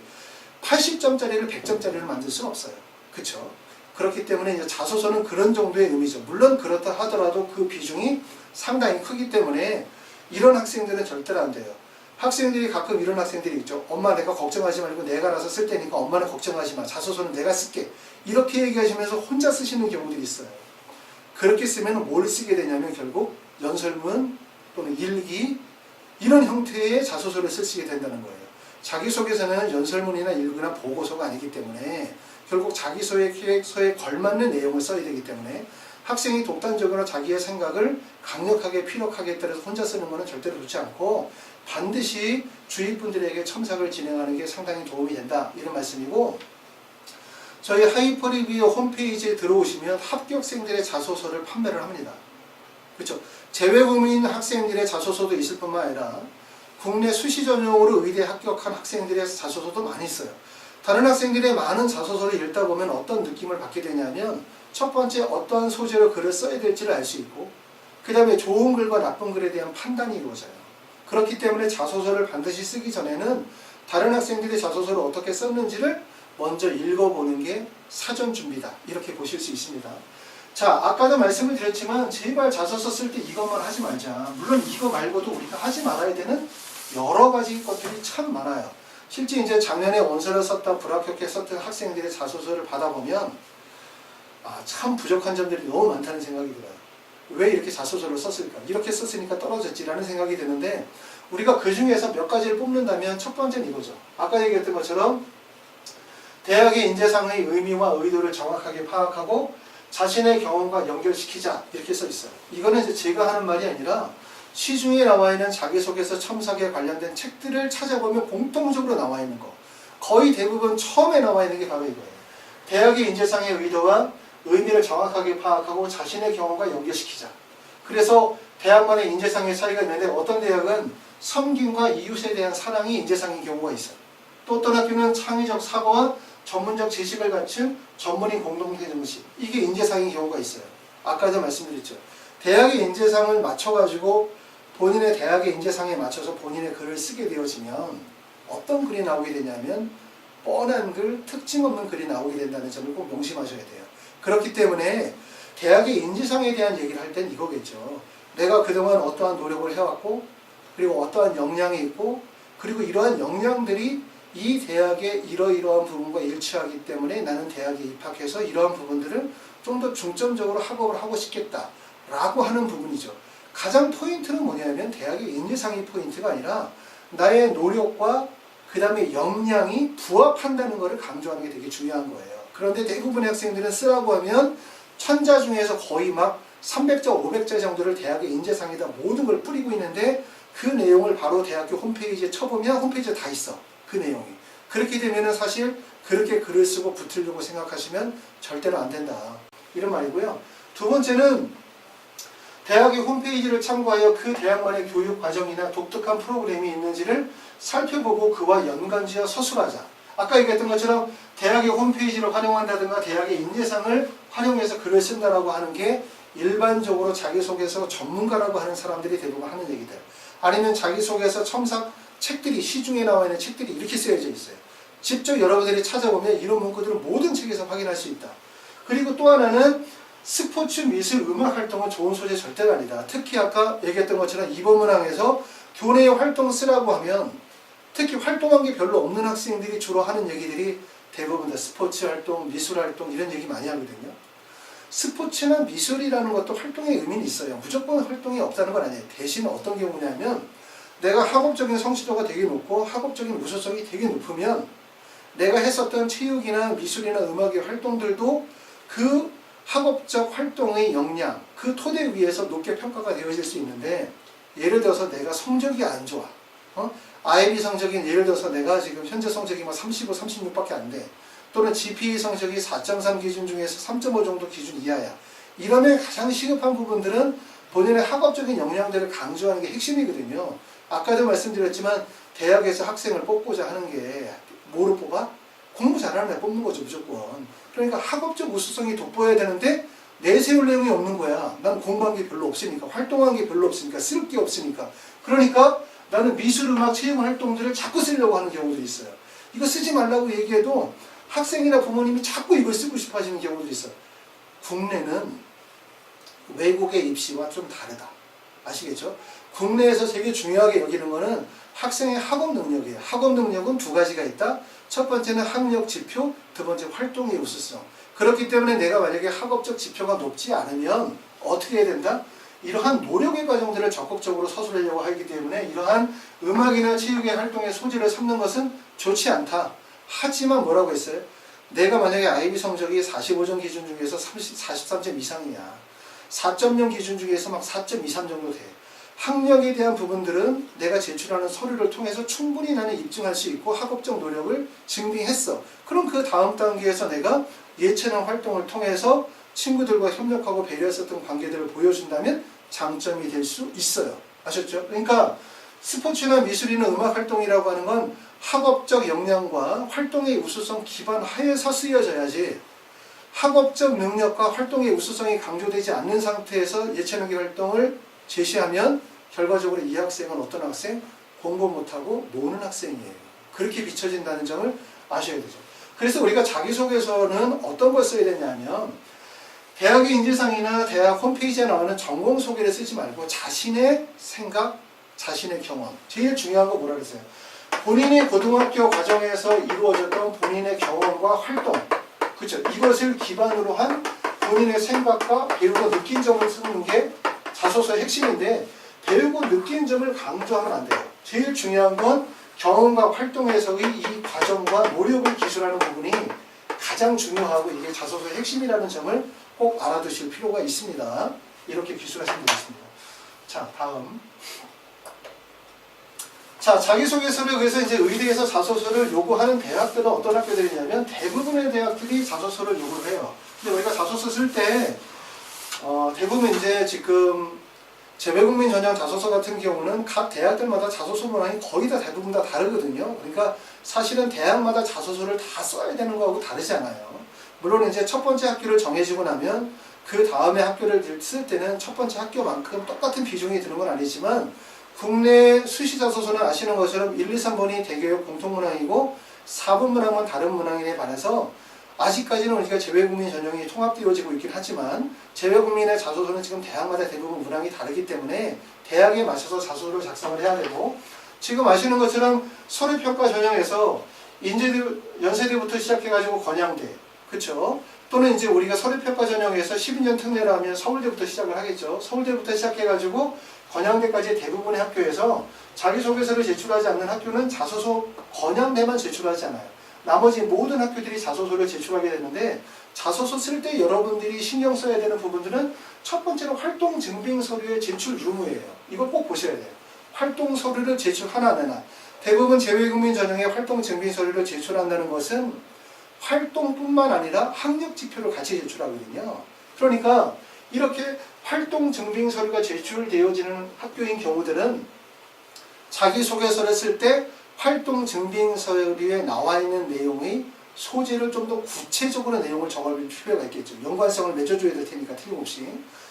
[SPEAKER 1] 80점짜리를 100점짜리를 만들 수는 없어요. 그렇죠? 그렇기 때문에 이제 자소서는 그런 정도의 의미죠. 물론 그렇다 하더라도 그 비중이 상당히 크기 때문에 이런 학생들은 절대로 안 돼요. 학생들이 가끔 이런 학생들이 있죠. 엄마, 내가 걱정하지 말고 내가 알아서 쓸 테니까 엄마는 걱정하지 마. 자소서는 내가 쓸게. 이렇게 얘기하시면서 혼자 쓰시는 경우들이 있어요. 그렇게 쓰면 뭘 쓰게 되냐면 결국 연설문 또는 일기, 이런 형태의 자소서를 쓰시게 된다는 거예요. 자기소개서는 연설문이나 일기나 보고서가 아니기 때문에 결국 자기소개 계획서에 걸맞는 내용을 써야 되기 때문에 학생이 독단적으로 자기의 생각을 강력하게 피력하게 따라서 혼자 쓰는 것은 절대로 좋지 않고, 반드시 주위 분들에게 첨삭을 진행하는 게 상당히 도움이 된다, 이런 말씀이고, 저희 하이퍼리뷰어 홈페이지에 들어오시면 합격생들의 자소서를 판매를 합니다. 그렇죠? 재외국민 학생들의 자소서도 있을 뿐만 아니라 국내 수시 전형으로 의대 합격한 학생들의 자소서도 많이 있어요. 다른 학생들의 많은 자소서를 읽다 보면 어떤 느낌을 받게 되냐면, 첫 번째 어떠한 소재로 글을 써야 될지를 알 수 있고, 그 다음에 좋은 글과 나쁜 글에 대한 판단이 이루어져요. 그렇기 때문에 자소서를 반드시 쓰기 전에는 다른 학생들이 자소서를 어떻게 썼는지를 먼저 읽어보는 게 사전 준비다, 이렇게 보실 수 있습니다. 자, 아까도 말씀을 드렸지만 제발 자소서 쓸 때 이것만 하지 말자. 물론 이거 말고도 우리가 하지 말아야 되는 여러 가지 것들이 참 많아요. 실제 이제 작년에 원서를 썼다 불합격해 썼던 학생들의 자소서를 받아보면 참 부족한 점들이 너무 많다는 생각이 들어요. 왜 이렇게 자소서를 썼을까? 이렇게 썼으니까 떨어졌지라는 생각이 드는데, 우리가 그 중에서 몇 가지를 뽑는다면 첫 번째는 이거죠. 아까 얘기했던 것처럼 대학의 인재상의 의미와 의도를 정확하게 파악하고 자신의 경험과 연결시키자, 이렇게 써 있어요. 이거는 이제 제가 하는 말이 아니라 시중에 나와 있는 자기소개서 첨삭에 관련된 책들을 찾아보면 공통적으로 나와 있는 거, 거의 대부분 처음에 나와 있는 게 바로 이거예요. 대학의 인재상의 의도와 의미를 정확하게 파악하고 자신의 경험과 연결시키자. 그래서 대학만의 인재상의 차이가 있는데, 어떤 대학은 섬김과 이웃에 대한 사랑이 인재상인 경우가 있어요. 또 어떤 학교는 창의적 사고와 전문적 지식을 갖춘 전문인 공동체 정신, 이게 인재상인 경우가 있어요. 아까도 말씀드렸죠. 대학의 인재상을 맞춰가지고 본인의 대학의 인재상에 맞춰서 본인의 글을 쓰게 되어지면 어떤 글이 나오게 되냐면 뻔한 글, 특징 없는 글이 나오게 된다는 점을 꼭 명심하셔야 돼요. 그렇기 때문에 대학의 인재상에 대한 얘기를 할 땐 이거겠죠. 내가 그동안 어떠한 노력을 해왔고, 그리고 어떠한 역량이 있고, 그리고 이러한 역량들이 이 대학의 이러이러한 부분과 일치하기 때문에 나는 대학에 입학해서 이러한 부분들을 좀 더 중점적으로 학업을 하고 싶겠다 라고 하는 부분이죠. 가장 포인트는 뭐냐면 대학의 인재상이 포인트가 아니라 나의 노력과 그 다음에 역량이 부합한다는 것을 강조하는 게 되게 중요한 거예요. 그런데 대부분의 학생들은 쓰라고 하면 천자 중에서 거의 막 300자, 500자 정도를 대학의 인재상에다 모든 걸 뿌리고 있는데, 그 내용을 바로 대학교 홈페이지에 쳐보면 홈페이지에 다 있어. 그 내용이. 그렇게 되면은 사실 그렇게 글을 쓰고 붙으려고 생각하시면 절대로 안 된다. 이런 말이고요. 두 번째는 대학의 홈페이지를 참고하여 그 대학만의 교육 과정이나 독특한 프로그램이 있는지를 살펴보고 그와 연관지어 서술하자. 아까 얘기했던 것처럼 대학의 홈페이지를 활용한다든가 대학의 인재상을 활용해서 글을 쓴다라고 하는 게 일반적으로 자기소개서 전문가라고 하는 사람들이 대부분 하는 얘기들. 아니면 자기소개서 첨삭 책들이 시중에 나와 있는 책들이 이렇게 쓰여져 있어요. 직접 여러분들이 찾아보면 이런 문구들은 모든 책에서 확인할 수 있다. 그리고 또 하나는 스포츠, 미술, 음악 활동은 좋은 소재 절대가 아니다. 특히 아까 얘기했던 것처럼 이번 문항에서 교내 활동 쓰라고 하면 특히 활동한 게 별로 없는 학생들이 주로 하는 얘기들이 대부분 다 스포츠 활동, 미술 활동 이런 얘기 많이 하거든요. 스포츠나 미술이라는 것도 활동의 의미는 있어요. 무조건 활동이 없다는 건 아니에요. 대신 어떤 경우냐면 내가 학업적인 성취도가 되게 높고 학업적인 우수성이 되게 높으면 내가 했었던 체육이나 미술이나 음악의 활동들도 그 학업적 활동의 역량, 그 토대 위에서 높게 평가가 되어질 수 있는데 예를 들어서 내가 성적이 안 좋아. IB 성적이 예를 들어서 내가 지금 현재 성적이 35, 36밖에 안 돼. 또는 GPA 성적이 4.3 기준 중에서 3.5 정도 기준 이하야. 이러면 가장 시급한 부분들은 본인의 학업적인 역량들을 강조하는 게 핵심이거든요. 아까도 말씀드렸지만 대학에서 학생을 뽑고자 하는 게 뭐로 뽑아? 공부 잘하는 애 뽑는 거죠, 무조건. 그러니까 학업적 우수성이 돋보여야 되는데 내세울 내용이 없는 거야. 난 공부한 게 별로 없으니까, 활동한 게 별로 없으니까, 쓸 게 없으니까. 그러니까 나는 미술, 음악, 체육 활동들을 자꾸 쓰려고 하는 경우도 있어요. 이거 쓰지 말라고 얘기해도 학생이나 부모님이 자꾸 이걸 쓰고 싶어 하시는 경우도 있어요. 국내는 외국의 입시와 좀 다르다. 아시겠죠? 국내에서 되게 중요하게 여기는 거는 학생의 학업 능력이에요. 학업 능력은 두 가지가 있다. 첫 번째는 학력 지표, 두 번째 활동의 우수성. 그렇기 때문에 내가 만약에 학업적 지표가 높지 않으면 어떻게 해야 된다? 이러한 노력의 과정들을 적극적으로 서술하려고 하기 때문에 이러한 음악이나 체육의 활동의 소재를 삼는 것은 좋지 않다. 하지만 뭐라고 했어요? 내가 만약에 IB 성적이 45점 기준 중에서 43점 이상이야. 4.0 기준 중에서 막 4.23 정도 돼. 학력에 대한 부분들은 내가 제출하는 서류를 통해서 충분히 나는 입증할 수 있고 학업적 노력을 증빙했어. 그럼 그 다음 단계에서 내가 예체능 활동을 통해서 친구들과 협력하고 배려했었던 관계들을 보여준다면 장점이 될 수 있어요. 아셨죠? 그러니까 스포츠나 미술이나 음악 활동이라고 하는 건 학업적 역량과 활동의 우수성 기반 하에서 쓰여져야지 학업적 능력과 활동의 우수성이 강조되지 않는 상태에서 예체능의 활동을 제시하면 결과적으로 이 학생은 어떤 학생? 공부 못하고 노는 학생이에요. 그렇게 비춰진다는 점을 아셔야 되죠. 그래서 우리가 자기소개서는 어떤 걸 써야 되냐면 대학의 인재상이나 대학 홈페이지에 나오는 전공 소개를 쓰지 말고 자신의 생각, 자신의 경험. 제일 중요한 거 뭐라 그랬어요? 본인의 고등학교 과정에서 이루어졌던 본인의 경험과 활동. 그렇죠? 이것을 기반으로 한 본인의 생각과 배우고 느낀 점을 쓰는 게 자소서의 핵심인데 배우고 느낀 점을 강조하면 안 돼요. 제일 중요한 건 경험과 활동에서의 이 과정과 노력을 기술하는 부분이 가장 중요하고 이게 자소서의 핵심이라는 점을 꼭 알아두실 필요가 있습니다. 이렇게 기술하시면 되겠습니다. 자, 다음. 자, 자기소개서를 그래서 이제 의대에서 자소서를 요구하는 대학들은 어떤 학교들이냐면 대부분의 대학들이 자소서를 요구를 해요. 근데 우리가 자소서 쓸 때 대부분 이제 지금 재외국민 전형 자소서 같은 경우는 각 대학들마다 자소서 문항이 거의 다 대부분 다 다르거든요. 그러니까 사실은 대학마다 자소서를 다 써야 되는 거하고 다르지 않아요. 물론 이제 첫 번째 학교를 정해지고 나면 그 다음에 학교를 쓸 때는 첫 번째 학교만큼 똑같은 비중이 드는 건 아니지만 국내 수시 자소서는 아시는 것처럼 1, 2, 3번이 대교육 공통문항이고 4번 문항은 다른 문항에 반해서 아직까지는 우리가 재외국민 전형이 통합되어지고 있긴 하지만 재외국민의 자소서는 지금 대학마다 대부분 문항이 다르기 때문에 대학에 맞춰서 자소서를 작성을 해야 되고 지금 아시는 것처럼 서류평가 전형에서 연세대부터 시작해가지고 건양대 그쵸? 또는 이제 우리가 서류평가 전형에서 12년 특례로 하면 서울대부터 시작을 하겠죠. 서울대부터 시작해가지고 건양대까지 대부분의 학교에서 자기소개서를 제출하지 않는 학교는 자소서 건양대만 제출하지 않아요. 나머지 모든 학교들이 자소서를 제출하게 되는데 자소서 쓸 때 여러분들이 신경 써야 되는 부분들은 첫 번째로 활동 증빙 서류의 제출 유무예요. 이걸 꼭 보셔야 돼요. 활동 서류를 제출하나 안 하나. 대부분 재외국민 전형의 활동 증빙 서류를 제출한다는 것은 활동뿐만 아니라 학력 지표를 같이 제출하거든요. 그러니까 이렇게 활동 증빙 서류가 제출되어지는 학교인 경우들은 자기소개서를 쓸 때 활동 증빙 서류에 나와 있는 내용의 소재를 좀 더 구체적으로 내용을 적어줄 필요가 있겠죠. 연관성을 맺어줘야 될 테니까 틀림없이.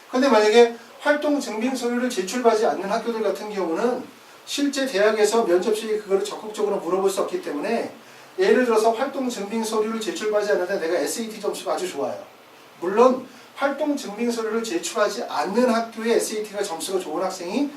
[SPEAKER 1] 그런데 만약에 활동 증빙 서류를 제출받지 않는 학교들 같은 경우는 실제 대학에서 면접 시에 그거를 적극적으로 물어볼 수 없기 때문에 예를 들어서 활동 증빙 서류를 제출받지 않는데 내가 SAT 점수가 아주 좋아요. 물론 활동 증빙 서류를 제출하지 않는 학교에 SAT가 점수가 좋은 학생이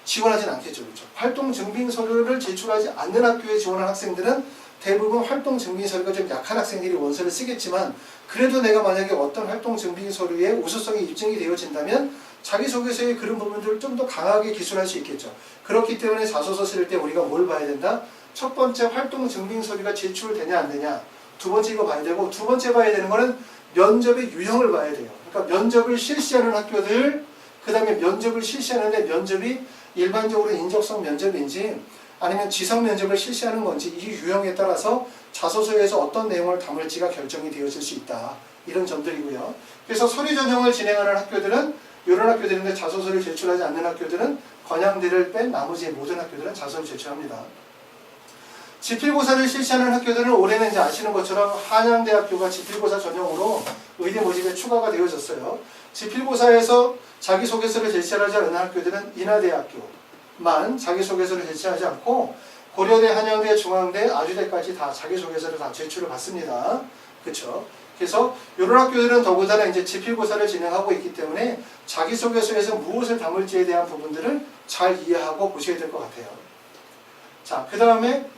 [SPEAKER 1] 지원하진 않겠죠. 그렇죠? 활동 증빙 서류를 제출하지 않는 학교에 지원한 학생들은 대부분 활동 증빙 서류가 좀 약한 학생들이 원서를 쓰겠지만 그래도 내가 만약에 어떤 활동 증빙 서류에 우수성이 입증이 되어진다면 자기소개서의 그런 부분들을 좀 더 강하게 기술할 수 있겠죠. 그렇기 때문에 자소서 쓸 때 우리가 뭘 봐야 된다? 첫 번째 활동 증빙 서류가 제출되냐 안 되냐. 두 번째 이거 봐야 되고 두 번째 봐야 되는 거는 면접의 유형을 봐야 돼요. 그러니까 면접을 실시하는 학교들, 그 다음에 면접을 실시하는데 면접이 일반적으로 인적성 면접인지 아니면 지성 면접을 실시하는 건지 이 유형에 따라서 자소서에서 어떤 내용을 담을지가 결정이 되어질 수 있다. 이런 점들이고요. 그래서 서류 전형을 진행하는 학교들은 이런 학교들인데 자소서를 제출하지 않는 학교들은 건양대를 뺀 나머지 모든 학교들은 자소서를 제출합니다. 지필고사를 실시하는 학교들은 올해는 이제 아시는 것처럼 한양대학교가 지필고사 전형으로 의대 모집에 추가가 되어졌어요. 지필고사에서 자기소개서를 제출하지 않는 학교들은 인하대학교만 자기소개서를 제출하지 않고 고려대, 한양대, 중앙대, 아주대까지 다 자기소개서를 다 제출을 받습니다. 그렇죠? 그래서 이런 학교들은 더군다나 이제 지필고사를 진행하고 있기 때문에 자기소개서에서 무엇을 담을지에 대한 부분들을 잘 이해하고 보셔야 될 것 같아요. 자, 그 다음에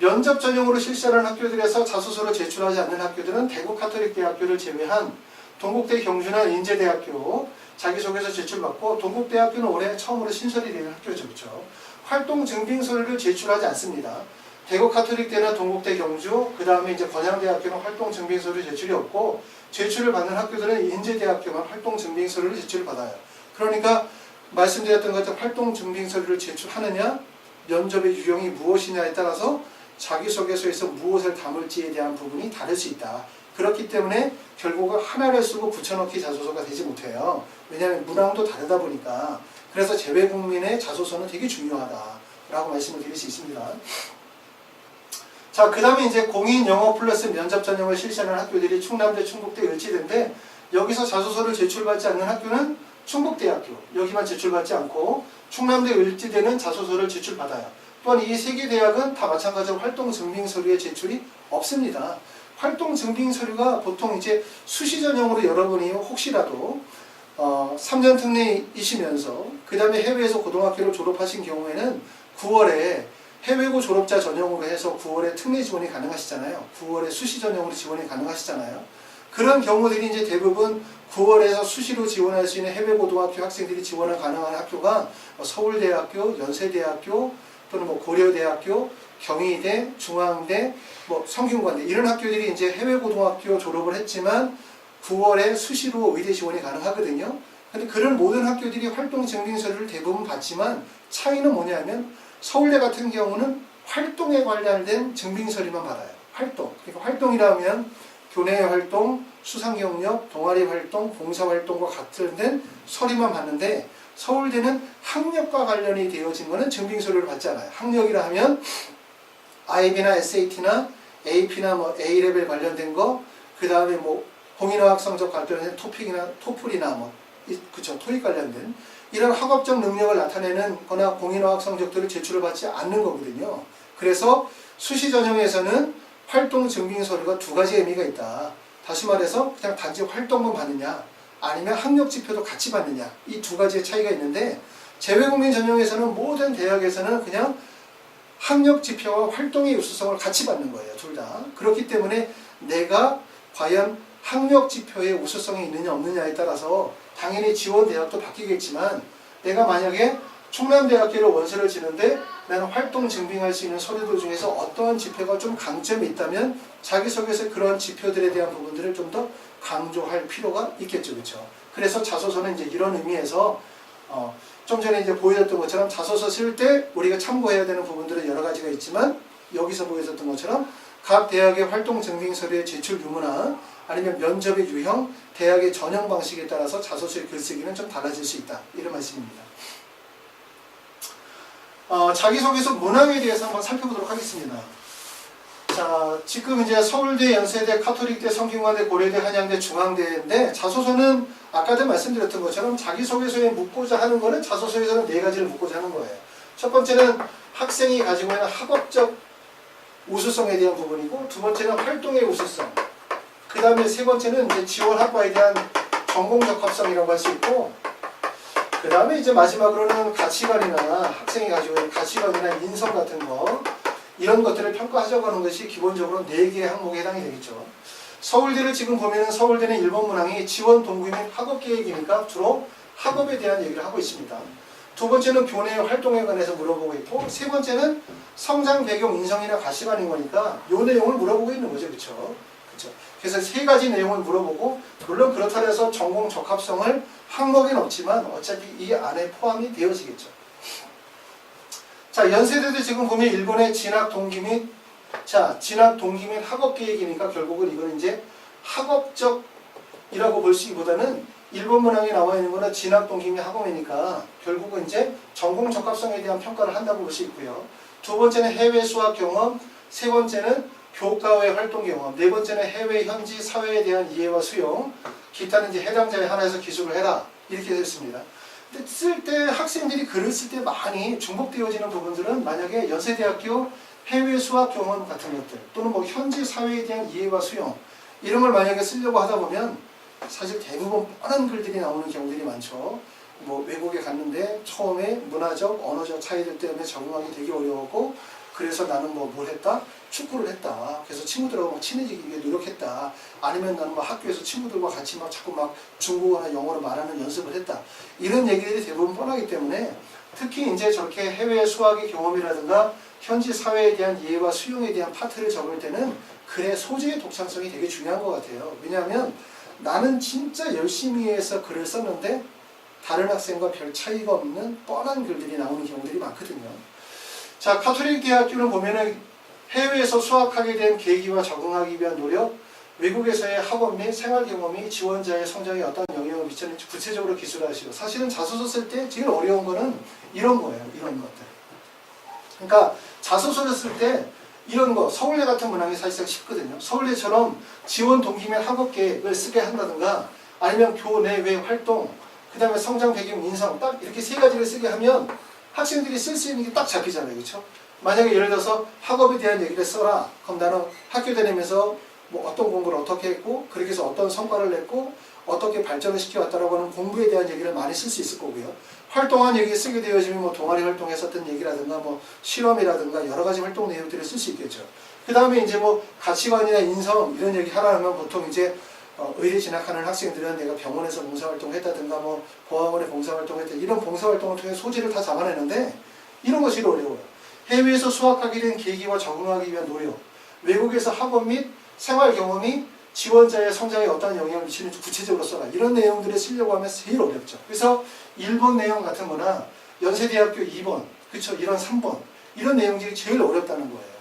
[SPEAKER 1] 면접 전형으로 실시하는 학교들에서 자소서를 제출하지 않는 학교들은 대구 카톨릭대학교를 제외한 동국대, 경주나 인제대학교 자기소개서 제출받고 동국대학교는 올해 처음으로 신설이 되는 학교죠. 그렇죠? 활동 증빙 서류를 제출하지 않습니다. 대구 카톨릭대나 동국대, 경주, 그 다음에 이제 건양대학교는 활동 증빙 서류 제출이 없고 제출을 받는 학교들은 인제대학교만 활동 증빙 서류를 제출을 받아요. 그러니까 말씀드렸던 것처럼 활동 증빙 서류를 제출하느냐, 면접의 유형이 무엇이냐에 따라서 자기소개서에서 무엇을 담을지에 대한 부분이 다를 수 있다. 그렇기 때문에 결국은 하나를 쓰고 붙여넣기 자소서가 되지 못해요. 왜냐하면 문항도 다르다 보니까. 그래서 재외국민의 자소서는 되게 중요하다라고 말씀을 드릴 수 있습니다. 자, 그 다음에 이제 공인 영어 플러스 면접 전형을 실시하는 학교들이 충남대, 충북대, 을지대인데 여기서 자소서를 제출받지 않는 학교는 충북대학교 여기만 제출받지 않고 충남대, 을지대는 자소서를 제출받아요. 또한 이 세 개 대학은 다 마찬가지로 활동 증빙 서류의 제출이 없습니다. 활동 증빙 서류가 보통 이제 수시 전형으로 여러분이 혹시라도 3년 특례이시면서 그 다음에 해외에서 고등학교를 졸업하신 경우에는 9월에 해외고 졸업자 전형으로 해서 9월에 특례 지원이 가능하시잖아요. 9월에 수시 전형으로 지원이 가능하시잖아요. 그런 경우들이 이제 대부분 9월에서 수시로 지원할 수 있는 해외고등학교 학생들이 지원을 가능한 학교가 서울대학교, 연세대학교, 또는 고려대학교, 경희대, 중앙대, 성균관대 이런 학교들이 이제 해외고등학교 졸업을 했지만 9월에 수시로 의대 지원이 가능하거든요. 근데 그런 모든 학교들이 활동 증빙 서류를 대부분 받지만 차이는 뭐냐면 서울대 같은 경우는 활동에 관련된 증빙 서류만 받아요. 활동. 그러니까 활동이라면 교내 활동, 수상 경력, 동아리 활동, 봉사 활동과 같은 서류만 받는데 서울대는 학력과 관련이 되어진 거는 증빙 서류를 받지 않아요. 학력이라 하면 IB나 SAT나 AP나 A레벨 관련된 거, 그 다음에 공인어학 성적 관련된 토픽이나 토플이나 그쵸, 토익 관련된 이런 학업적 능력을 나타내는 거나 공인어학 성적들을 제출을 받지 않는 거거든요. 그래서 수시 전형에서는 활동 증빙 서류가 두 가지 의미가 있다. 다시 말해서 그냥 단지 활동만 받느냐 아니면 학력 지표도 같이 받느냐 이 두 가지의 차이가 있는데 재외국민 전형에서는 모든 대학에서는 그냥 학력 지표와 활동의 우수성을 같이 받는 거예요. 둘 다. 그렇기 때문에 내가 과연 학력 지표의 우수성이 있느냐 없느냐에 따라서 당연히 지원 대학도 바뀌겠지만 내가 만약에 충남대학교를 원서를 지는데 나는 활동 증빙할 수 있는 서류들 중에서 어떠한 지표가 좀 강점이 있다면 자기소개서 그런 지표들에 대한 부분들을 좀 더 강조할 필요가 있겠죠. 그렇죠? 그래서 자소서는 이제 이런 의미에서 좀 전에 이제 보여줬던 것처럼 자소서 쓸 때 우리가 참고해야 되는 부분들은 여러 가지가 있지만 여기서 보여줬던 것처럼 각 대학의 활동 증빙 서류의 제출 유무나 아니면 면접의 유형, 대학의 전형 방식에 따라서 자소서의 글쓰기는 좀 달라질 수 있다. 이런 말씀입니다. 자기소개서 문항에 대해서 한번 살펴보도록 하겠습니다. 자, 지금 이제 서울대, 연세대, 카톨릭대, 성균관대, 고려대, 한양대, 중앙대인데 자소서는 아까도 말씀드렸던 것처럼 자기소개서에 묻고자 하는 거는 자소서에서는 네 가지를 묻고자 하는 거예요. 첫 번째는 학생이 가지고 있는 학업적 우수성에 대한 부분이고, 두 번째는 활동의 우수성, 그 다음에 세 번째는 이제 지원 학과에 대한 전공 적합성이라고 할 수 있고, 그 다음에 이제 마지막으로는 가치관이나 학생이 가지고 있는 가치관이나 인성 같은 거, 이런 것들을 평가하자고 하는 것이 기본적으로 4개의 항목에 해당이 되겠죠. 서울대를 지금 보면은 서울대는 1번 문항이 지원 동기 및 학업 계획이니까 주로 학업에 대한 얘기를 하고 있습니다. 두 번째는 교내의 활동에 관해서 물어보고 있고, 세 번째는 성장 배경, 인성이나 가치관인 거니까 이 내용을 물어보고 있는 거죠. 그렇죠? 그래서 세 가지 내용을 물어보고, 물론 그렇다고 해서 전공 적합성을 항목에 넣지만 어차피 이 안에 포함이 되어지겠죠. 자, 연세대도 지금 보면 일본의 진학 동기 및 학업 계획이니까 결국은 이건 이제 학업적이라고 볼 수 있기보다는 일본 문항에 나와 있는 거는 진학 동기 및 학업이니까 결국은 이제 전공 적합성에 대한 평가를 한다고 볼 수 있고요. 두 번째는 해외 수학 경험, 세 번째는 교과외 활동 경험, 네 번째는 해외 현지 사회에 대한 이해와 수용, 기타는 이제 해당자에 한해서 기술을 해라, 이렇게 되어 있습니다. 근데 쓸 때 학생들이 글을 쓸 때 많이 중복되어지는 부분들은 만약에 연세대학교 해외 수학 경험 같은 것들, 또는 뭐 현지 사회에 대한 이해와 수용, 이런 걸 만약에 쓰려고 하다 보면 사실 대부분 뻔한 글들이 나오는 경우들이 많죠. 뭐 외국에 갔는데 처음에 문화적, 언어적 차이들 때문에 적응하기 되게 어려웠고, 그래서 나는 뭐 뭘 했다? 축구를 했다. 그래서 친구들하고 막 친해지기 위해 노력했다. 아니면 나는 막 학교에서 친구들과 같이 막 자꾸 막 중국어나 영어로 말하는 연습을 했다. 이런 얘기들이 대부분 뻔하기 때문에 특히 이제 저렇게 해외 수학의 경험이라든가 현지 사회에 대한 이해와 수용에 대한 파트를 적을 때는 글의 소재의 독창성이 되게 중요한 것 같아요. 왜냐하면 나는 진짜 열심히 해서 글을 썼는데 다른 학생과 별 차이가 없는 뻔한 글들이 나오는 경우들이 많거든요. 자, 카톨릭 대학교는 보면은 해외에서 수학하게 된 계기와 적응하기 위한 노력, 외국에서의 학업 및 생활 경험이 지원자의 성장에 어떤 영향을 미쳤는지 구체적으로 기술하시고, 사실은 자소서 쓸 때 제일 어려운 거는 이런 거예요. 이런 것들. 그러니까 자소서를 쓸 때 이런 거, 서울대 같은 문항이 사실상 쉽거든요. 서울대처럼 지원 동기 및 학업 계획을 쓰게 한다든가, 아니면 교내 외 활동, 그 다음에 성장 배경, 인성, 딱 이렇게 세 가지를 쓰게 하면 학생들이 쓸 수 있는 게 딱 잡히잖아요. 그렇죠? 만약에 예를 들어서 학업에 대한 얘기를 써라. 그럼 나는 학교 다니면서 뭐 어떤 공부를 어떻게 했고, 그렇게 해서 어떤 성과를 냈고, 어떻게 발전을 시켜왔다라고 하는 공부에 대한 얘기를 많이 쓸 수 있을 거고요. 활동한 얘기 쓰게 되어지면 뭐 동아리 활동했었던 얘기라든가 뭐 실험이라든가 여러 가지 활동 내용들을 쓸 수 있겠죠. 그 다음에 이제 뭐 가치관이나 인성 이런 얘기 하라 하면 보통 이제 의대 진학하는 학생들은 내가 병원에서 봉사활동을 했다든가 뭐 보학원에 봉사활동을 했다, 이런 봉사활동을 통해 소재를 다 잡아내는데 이런 것이 어려워요. 해외에서 수학하게 된 계기와 적응하기 위한 노력, 외국에서 학업 및 생활 경험이 지원자의 성장에 어떤 영향을 미치는지 구체적으로 써라. 이런 내용들을 쓰려고 하면 제일 어렵죠. 그래서 1번 내용 같은 거나 연세대학교 2번, 그쵸? 이런 3번, 이런 내용들이 제일 어렵다는 거예요.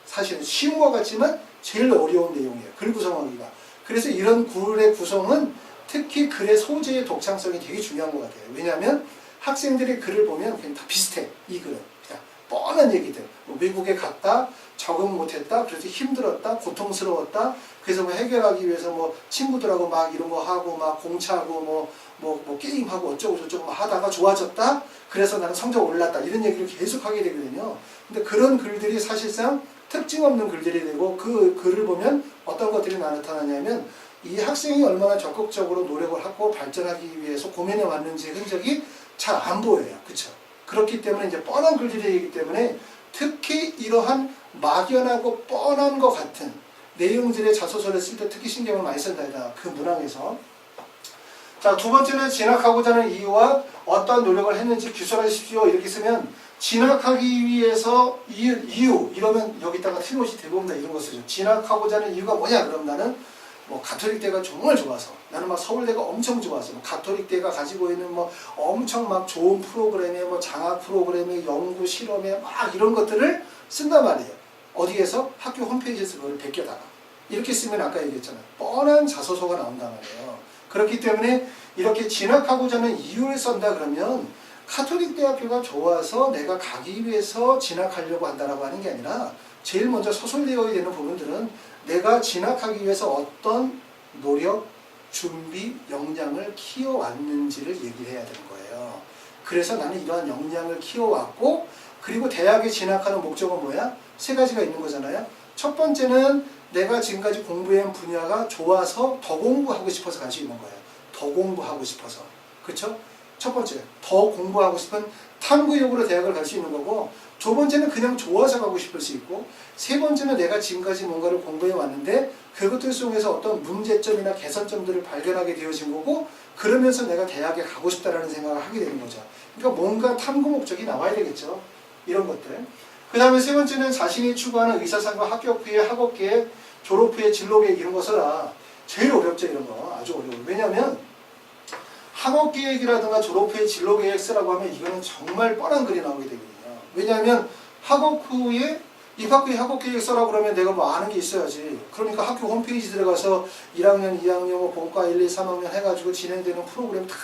[SPEAKER 1] 사실은 쉬운 것 같지만 제일 어려운 내용이에요. 글 구성하기가. 그래서 이런 글의 구성은 특히 글의 소재의 독창성이 되게 중요한 것 같아요. 왜냐하면 학생들이 글을 보면 그냥 다 비슷해. 이 글은 그냥 뻔한 얘기들. 뭐 외국에 갔다, 적응 못했다, 그래서 힘들었다, 고통스러웠다, 그래서 뭐 해결하기 위해서 뭐 친구들하고 막 이런 거 하고 막 공차하고 뭐 게임하고 어쩌고 저쩌고 하다가 좋아졌다, 그래서 나는 성적 올랐다, 이런 얘기를 계속 하게 되거든요. 근데 그런 글들이 사실상 특징 없는 글들이 되고, 그 글을 보면 어떤 것들이 나타나냐면 이 학생이 얼마나 적극적으로 노력을 하고 발전하기 위해서 고민해 왔는지 흔적이 잘 안 보여요. 그렇죠? 그렇기 때문에 이제 뻔한 글들이기 때문에 특히 이러한 막연하고 뻔한 것 같은 내용들의 자소서를 쓸 때 특히 신경을 많이 쓴다. 그 문항에서. 자, 두 번째는 진학하고자 하는 이유와 어떠한 노력을 했는지 기술하십시오. 이렇게 쓰면 진학하기 위해서 이유 이러면 여기다가 틀림없이 대부분 다 이런 거 쓰죠. 진학하고자 하는 이유가 뭐냐? 그럼 나는 뭐 가톨릭대가 정말 좋아서, 나는 막 서울대가 엄청 좋아서, 가톨릭대가 가지고 있는 뭐 엄청 막 좋은 프로그램에 뭐 장학 프로그램에 연구 실험에 막 이런 것들을 쓴단 말이에요. 어디에서? 학교 홈페이지에서 그걸 베껴다가 이렇게 쓰면 아까 얘기했잖아요. 뻔한 자소서가 나온단 말이에요. 그렇기 때문에 이렇게 진학하고자 하는 이유를 쓴다 그러면 가톨릭 대학교가 좋아서 내가 가기 위해서 진학하려고 한다라고 하는 게 아니라 제일 먼저 서술되어야 되는 부분들은 내가 진학하기 위해서 어떤 노력, 준비, 역량을 키워왔는지를 얘기를 해야 되는 거예요. 그래서 나는 이러한 역량을 키워왔고, 그리고 대학에 진학하는 목적은 뭐야? 세 가지가 있는 거잖아요. 첫 번째는 내가 지금까지 공부한 분야가 좋아서 더 공부하고 싶어서 갈 수 있는 거예요. 더 공부하고 싶어서. 그렇죠? 첫 번째, 더 공부하고 싶은 탐구욕으로 대학을 갈 수 있는 거고, 두 번째는 그냥 좋아서 가고 싶을 수 있고, 세 번째는 내가 지금까지 뭔가를 공부해 왔는데 그것들 속에서 어떤 문제점이나 개선점들을 발견하게 되어진 거고, 그러면서 내가 대학에 가고 싶다라는 생각을 하게 되는 거죠. 그러니까 뭔가 탐구 목적이 나와야 되겠죠. 이런 것들. 그 다음에 세 번째는 자신이 추구하는 의사상과 합격 후에 학업계획, 졸업 후에 진로계획 이런 거 써라. 제일 어렵죠, 이런 거. 아주 어려워요. 왜냐하면 학업계획이라든가 졸업 후에 진로계획 쓰라고 하면 이거는 정말 뻔한 글이 나오게 되거든요. 왜냐하면 학업 후에 입학 후에 학업계획 써라고 그러면 내가 뭐 아는 게 있어야지. 그러니까 학교 홈페이지 들어가서 1학년, 2학년, 뭐 본과 1, 2, 3학년 해가지고 진행되는 프로그램 다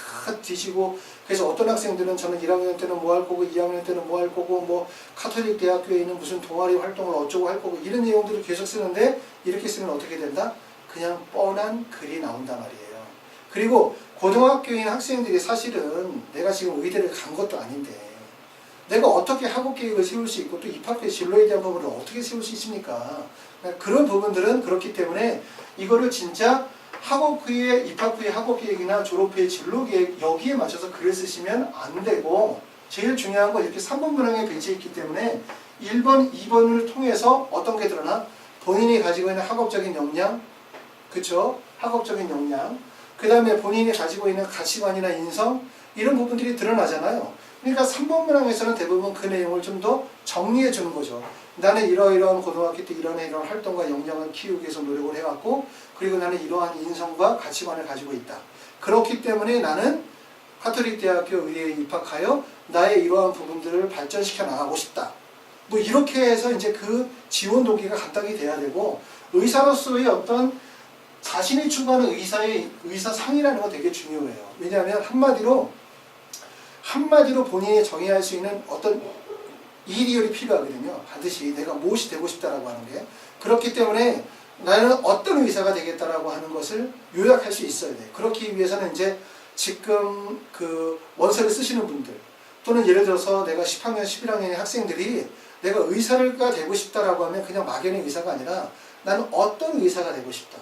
[SPEAKER 1] 뒤지고, 그래서 어떤 학생들은 저는 1학년 때는 뭐 할 거고 2학년 때는 뭐 할 거고 뭐 카톨릭 대학교에 있는 무슨 동아리 활동을 어쩌고 할 거고 이런 내용들을 계속 쓰는데, 이렇게 쓰면 어떻게 된다? 그냥 뻔한 글이 나온단 말이에요. 그리고 고등학교인 학생들이 사실은 내가 지금 의대를 간 것도 아닌데 내가 어떻게 학업 계획을 세울 수 있고 또 입학 후에 진로에 대한 부분을 어떻게 세울 수 있습니까? 그런 부분들은 그렇기 때문에 이거를 진짜 학업 후에 입학 후에 학업 계획이나 졸업 후에 진로 계획 여기에 맞춰서 글을 쓰시면 안 되고, 제일 중요한 건 이렇게 3번 문항에 배치해 있기 때문에 1번, 2번을 통해서 어떤 게 드러나? 본인이 가지고 있는 학업적인 역량, 그쵸? 학업적인 역량, 그 다음에 본인이 가지고 있는 가치관이나 인성, 이런 부분들이 드러나잖아요. 그러니까 3번 문항에서는 대부분 그 내용을 좀 더 정리해 주는 거죠. 나는 이러이러한 고등학교 때 이런 활동과 역량을 키우기 위해서 노력을 해왔고, 그리고 나는 이러한 인성과 가치관을 가지고 있다. 그렇기 때문에 나는 가톨릭 대학교 의대에 입학하여 나의 이러한 부분들을 발전시켜 나가고 싶다. 뭐 이렇게 해서 이제 그 지원 동기가 간단히 돼야 되고, 의사로서의 어떤 자신이 추구하는 의사상이라는 건 되게 중요해요. 왜냐하면 한마디로 본인이 정의할 수 있는 어떤 이리얼이 필요하거든요. 반드시 내가 무엇이 되고 싶다라고 하는 게. 그렇기 때문에 나는 어떤 의사가 되겠다라고 하는 것을 요약할 수 있어야 돼. 그렇기 위해서는 이제 지금 그 원서를 쓰시는 분들, 또는 예를 들어서 내가 10학년, 11학년의 학생들이 내가 의사가 되고 싶다라고 하면 그냥 막연히 의사가 아니라 나는 어떤 의사가 되고 싶다.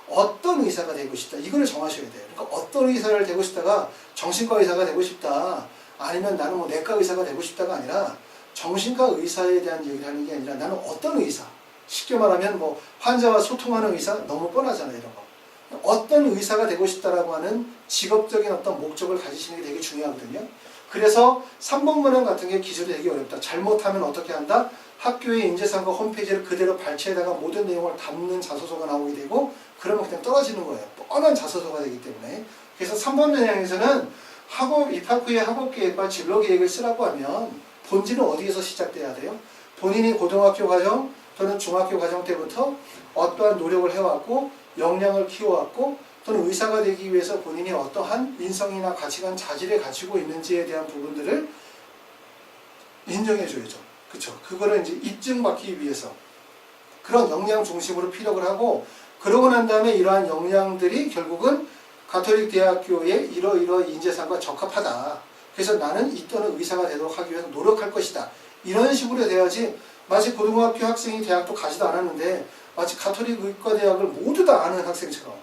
[SPEAKER 1] 어떤 의사가 되고 싶다. 이걸 정하셔야 돼요. 그러니까 어떤 의사를 되고 싶다가 정신과 의사가 되고 싶다. 아니면 나는 뭐 내과 의사가 되고 싶다가 아니라 정신과 의사에 대한 얘기를 하는 게 아니라 나는 어떤 의사. 쉽게 말하면 뭐 환자와 소통하는 의사 너무 뻔하잖아요. 이런 거. 어떤 의사가 되고 싶다라고 하는 직업적인 어떤 목적을 가지시는 게 되게 중요하거든요. 그래서 3번 문항 같은 게 기술이 되게 어렵다. 잘못하면 어떻게 한다? 학교의 인재상과 홈페이지를 그대로 발췌에다가 모든 내용을 담는 자소서가 나오게 되고, 그러면 그냥 떨어지는 거예요. 뻔한 자소서가 되기 때문에. 그래서 3번 문항에서는 학업 입학 후에 학업 계획과 진로 계획을 쓰라고 하면 본질은 어디에서 시작돼야 돼요? 본인이 고등학교 과정 또는 중학교 과정 때부터 어떠한 노력을 해왔고 역량을 키워왔고, 또는 의사가 되기 위해서 본인이 어떠한 인성이나 가치관, 자질을 가지고 있는지에 대한 부분들을 인정해줘야죠. 그쵸? 그거를 이제 입증받기 위해서 그런 역량 중심으로 피력을 하고, 그러고 난 다음에 이러한 역량들이 결국은 가톨릭 대학교의 이러이러 인재상과 적합하다. 그래서 나는 이 또는 의사가 되도록 하기 위해서 노력할 것이다. 이런 식으로 돼야지, 마치 고등학교 학생이 대학도 가지도 않았는데 마치 가톨릭 의과대학을 모두 다 아는 학생처럼,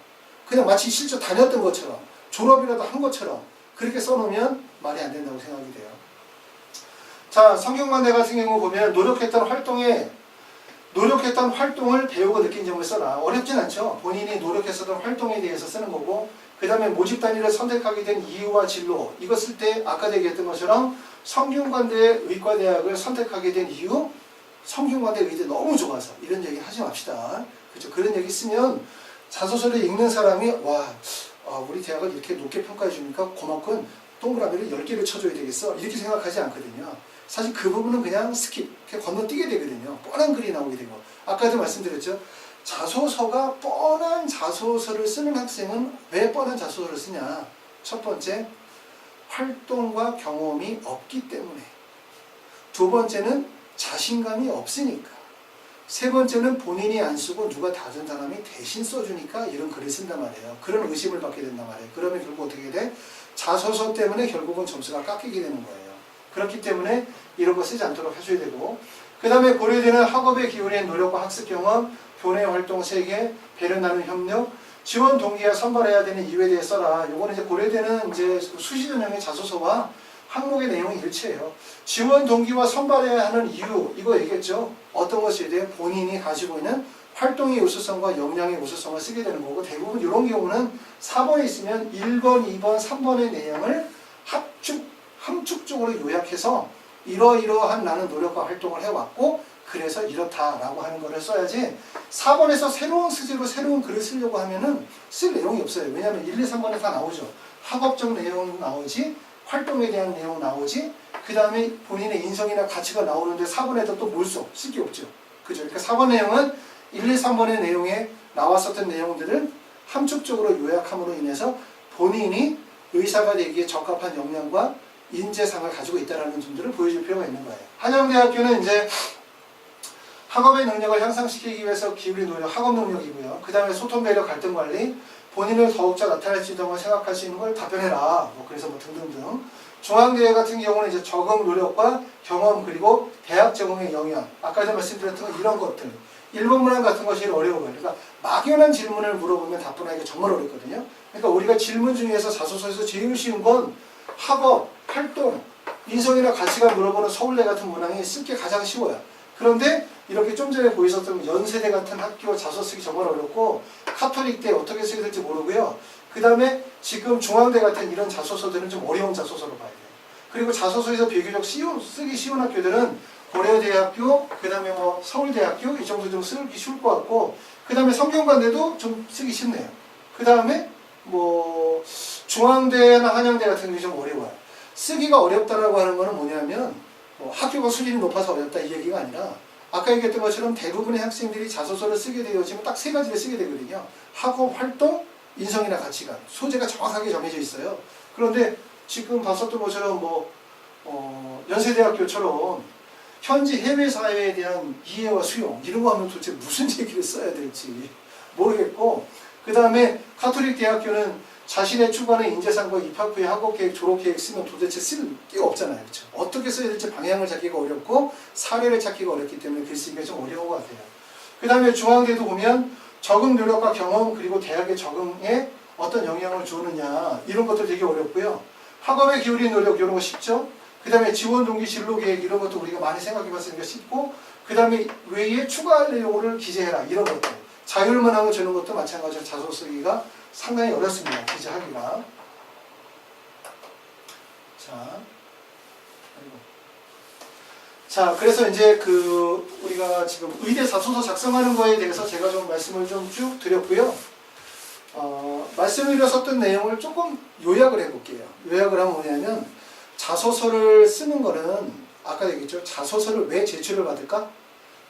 [SPEAKER 1] 그냥 마치 실제 다녔던 것처럼, 졸업이라도 한 것처럼 그렇게 써놓으면 말이 안 된다고 생각이 돼요. 자, 성균관대 같은 경우 보면 노력했던 활동을 배우고 느낀 점을 써라. 어렵진 않죠. 본인이 노력했었던 활동에 대해서 쓰는 거고, 그 다음에 모집 단위를 선택하게 된 이유와 진로, 이거 쓸 때 아까 얘기했던 것처럼 성균관대 의과대학을 선택하게 된 이유, 성균관대 의대 너무 좋아서, 이런 얘기 하지 맙시다. 그렇죠? 그런 얘기 쓰면 자소서를 읽는 사람이 우리 대학을 이렇게 높게 평가해 주니까 고맙군, 동그라미를 10개를 쳐줘야 되겠어, 이렇게 생각하지 않거든요. 사실 그 부분은 그냥 스킵, 그냥 건너뛰게 되거든요. 뻔한 글이 나오게 되고, 아까도 말씀드렸죠. 자소서가 뻔한 자소서를 쓰는 학생은 왜 뻔한 자소서를 쓰냐? 첫 번째, 활동과 경험이 없기 때문에. 두 번째는 자신감이 없으니까. 세 번째는 본인이 안 쓰고 누가 다른 사람이 대신 써주니까 이런 글을 쓴단 말이에요. 그런 의심을 받게 된단 말이에요. 그러면 결국 어떻게 돼? 자소서 때문에 결국은 점수가 깎이게 되는 거예요. 그렇기 때문에 이런 거 쓰지 않도록 하셔야 되고, 그 다음에 고려되는 학업에 기울인 노력과 학습 경험, 교내 활동 3개, 배려 나눔 협력, 지원 동기와 선발해야 되는 이유에 대해 써라. 요거는 이제 고려되는 이제 수시 전형의 자소서와 항목의 내용이 일치해요. 지원 동기와 선발해야 하는 이유, 이거 얘기했죠. 어떤 것에 대해 본인이 가지고 있는 활동의 우수성과 역량의 우수성을 쓰게 되는 거고, 대부분 이런 경우는 4번에 있으면 1번, 2번, 3번의 내용을 함축적으로 요약해서 이러이러한 나는 노력과 활동을 해왔고 그래서 이렇다라고 하는 거를 써야지, 4번에서 새로운 소재로 새로운 글을 쓰려고 하면은 쓸 내용이 없어요. 왜냐하면 1, 2, 3번에 다 나오죠. 학업적 내용 나오지, 활동에 대한 내용 나오지, 그 다음에 본인의 인성이나 가치가 나오는데 4번에다 또 뭘 써? 쓸 게 없죠. 그죠? 그러니까 4번 내용은 1, 2, 3번의 내용에 나왔었던 내용들을 함축적으로 요약함으로 인해서 본인이 의사가 되기에 적합한 역량과 인재상을 가지고 있다는 점들을 보여줄 필요가 있는 거예요. 한양대학교는 이제 학업의 능력을 향상시키기 위해서 기울인 노력, 학업 능력이고요. 그 다음에 소통, 배려, 갈등 관리, 본인을 더욱더 나타낼 수 있다고 생각할 수 있는 걸 답변해라. 그래서 등등등. 중앙대회 같은 경우는 이제 적응 노력과 경험, 그리고 대학 적응의 영향. 아까도 말씀드렸던 이런 것들. 일본 문항 같은 것이 어려워요. 그러니까 막연한 질문을 물어보면 답변하기가 정말 어렵거든요. 그러니까 우리가 질문 중에서 자소서에서 제일 쉬운 건 학업, 활동, 인성이나 가치가 물어보는 서울대 같은 문항이 쓸 게 가장 쉬워요. 그런데 이렇게 좀 전에 보이셨던 연세대 같은 학교 자소 쓰기 정말 어렵고, 카톨릭대 어떻게 쓰게 될지 모르고요. 그 다음에 지금 중앙대 같은 이런 자소서들은 좀 어려운 자소서로 봐야 돼요. 그리고 자소서에서 비교적 쓰기 쉬운 학교들은 고려대학교, 그 다음에 뭐 서울대학교 이 정도 좀 쓰기 쉬울 것 같고, 그 다음에 성균관대도 좀 쓰기 쉽네요. 그 다음에 뭐 중앙대나 한양대 같은 게 좀 어려워요. 쓰기가 어렵다라고 하는 거는 뭐냐면 학교가 수준이 높아서 어렵다 이 얘기가 아니라, 아까 얘기했던 것처럼 대부분의 학생들이 자소서를 쓰게 되어지면 딱 3가지를 쓰게 되거든요. 학업, 활동, 인성이나 가치관. 소재가 정확하게 정해져 있어요. 그런데 지금 봤었던 것처럼 연세대학교처럼 현지 해외 사회에 대한 이해와 수용 이런 거 하면 도대체 무슨 얘기를 써야 될지 모르겠고, 그 다음에 카톨릭 대학교는 자신의 추구하는 인재상과 입학 후에 학업계획, 졸업계획 쓰면 도대체 쓸 게 없잖아요. 그렇죠? 어떻게 써야 될지 방향을 찾기가 어렵고 사례를 찾기가 어렵기 때문에 글쓰기가 좀 어려운 것 같아요. 그 다음에 중앙대도 보면 적응 노력과 경험, 그리고 대학의 적응에 어떤 영향을 주느냐 이런 것도 되게 어렵고요. 학업에 기울인 노력 이런 거 쉽죠. 그 다음에 지원 동기 진로 계획 이런 것도 우리가 많이 생각해 봤으니까 쉽고, 그 다음에 외에 추가할 내용을 기재해라 이런 것들. 자율문항을 주는 것도 마찬가지로 자소 쓰기가 상당히 어렵습니다. 기재하기가. 자, 그래서 이제 우리가 지금 의대 자소서 작성하는 거에 대해서 제가 좀 말씀을 좀 쭉 드렸고요. 말씀을 드렸었던 내용을 조금 요약을 해볼게요. 요약을 하면 뭐냐면, 자소서를 쓰는 거는 아까 얘기했죠. 자소서를 왜 제출을 받을까?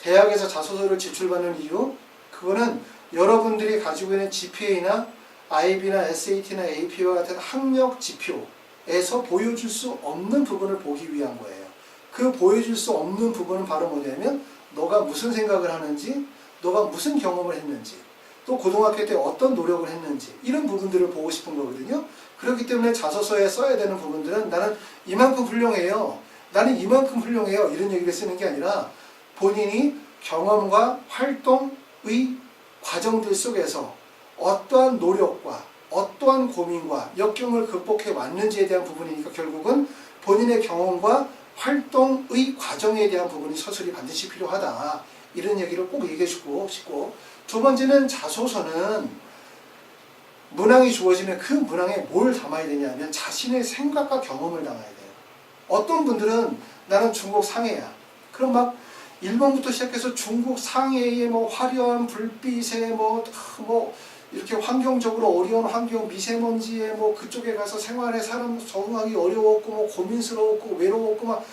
[SPEAKER 1] 대학에서 자소서를 제출받는 이유, 그거는 여러분들이 가지고 있는 GPA나 IB나 SAT나 AP와 같은 학력 지표에서 보여줄 수 없는 부분을 보기 위한 거예요. 그 보여줄 수 없는 부분은 바로 뭐냐면, 너가 무슨 생각을 하는지, 너가 무슨 경험을 했는지, 또 고등학교 때 어떤 노력을 했는지, 이런 부분들을 보고 싶은 거거든요. 그렇기 때문에 자소서에 써야 되는 부분들은 나는 이만큼 훌륭해요, 나는 이만큼 훌륭해요, 이런 얘기를 쓰는 게 아니라 본인이 경험과 활동의 과정들 속에서 어떠한 노력과 어떠한 고민과 역경을 극복해 왔는지에 대한 부분이니까, 결국은 본인의 경험과 활동의 과정에 대한 부분이 서술이 반드시 필요하다, 이런 얘기를 꼭 얘기해 주고 싶고, 두 번째는 자소서는 문항이 주어지면 그 문항에 뭘 담아야 되냐면 자신의 생각과 경험을 담아야 돼요. 어떤 분들은 나는 중국 상해야, 그럼 막 일본부터 시작해서 중국 상해의 화려한 불빛에 이렇게 환경적으로 어려운 환경, 미세먼지에 뭐 그쪽에 가서 생활에 사람 적응하기 어려웠고 뭐 고민스러웠고 외로웠고 막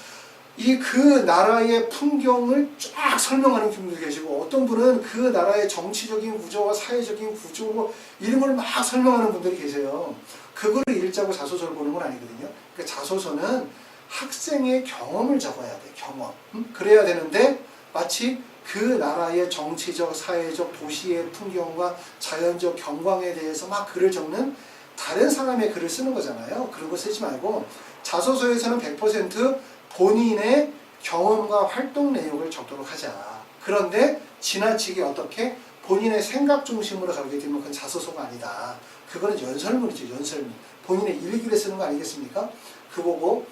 [SPEAKER 1] 이 그 나라의 풍경을 쫙 설명하는 분들이 계시고, 어떤 분은 그 나라의 정치적인 구조와 사회적인 구조 이런 걸 막 설명하는 분들이 계세요. 그거를 읽자고 자소서를 보는 건 아니거든요. 그러니까 자소서는 학생의 경험을 적어야 돼. 경험. 그래야 되는데 마치 그 나라의 정치적, 사회적, 도시의 풍경과 자연적 경광에 대해서 막 글을 적는 다른 사람의 글을 쓰는 거잖아요. 그런 거 쓰지 말고 자소서에서는 100% 본인의 경험과 활동 내용을 적도록 하자. 그런데 지나치게 어떻게 본인의 생각 중심으로 가게 되면 그건 자소서가 아니다. 그거는 연설문이죠. 연설문. 본인의 일기를 쓰는 거 아니겠습니까? 그거고,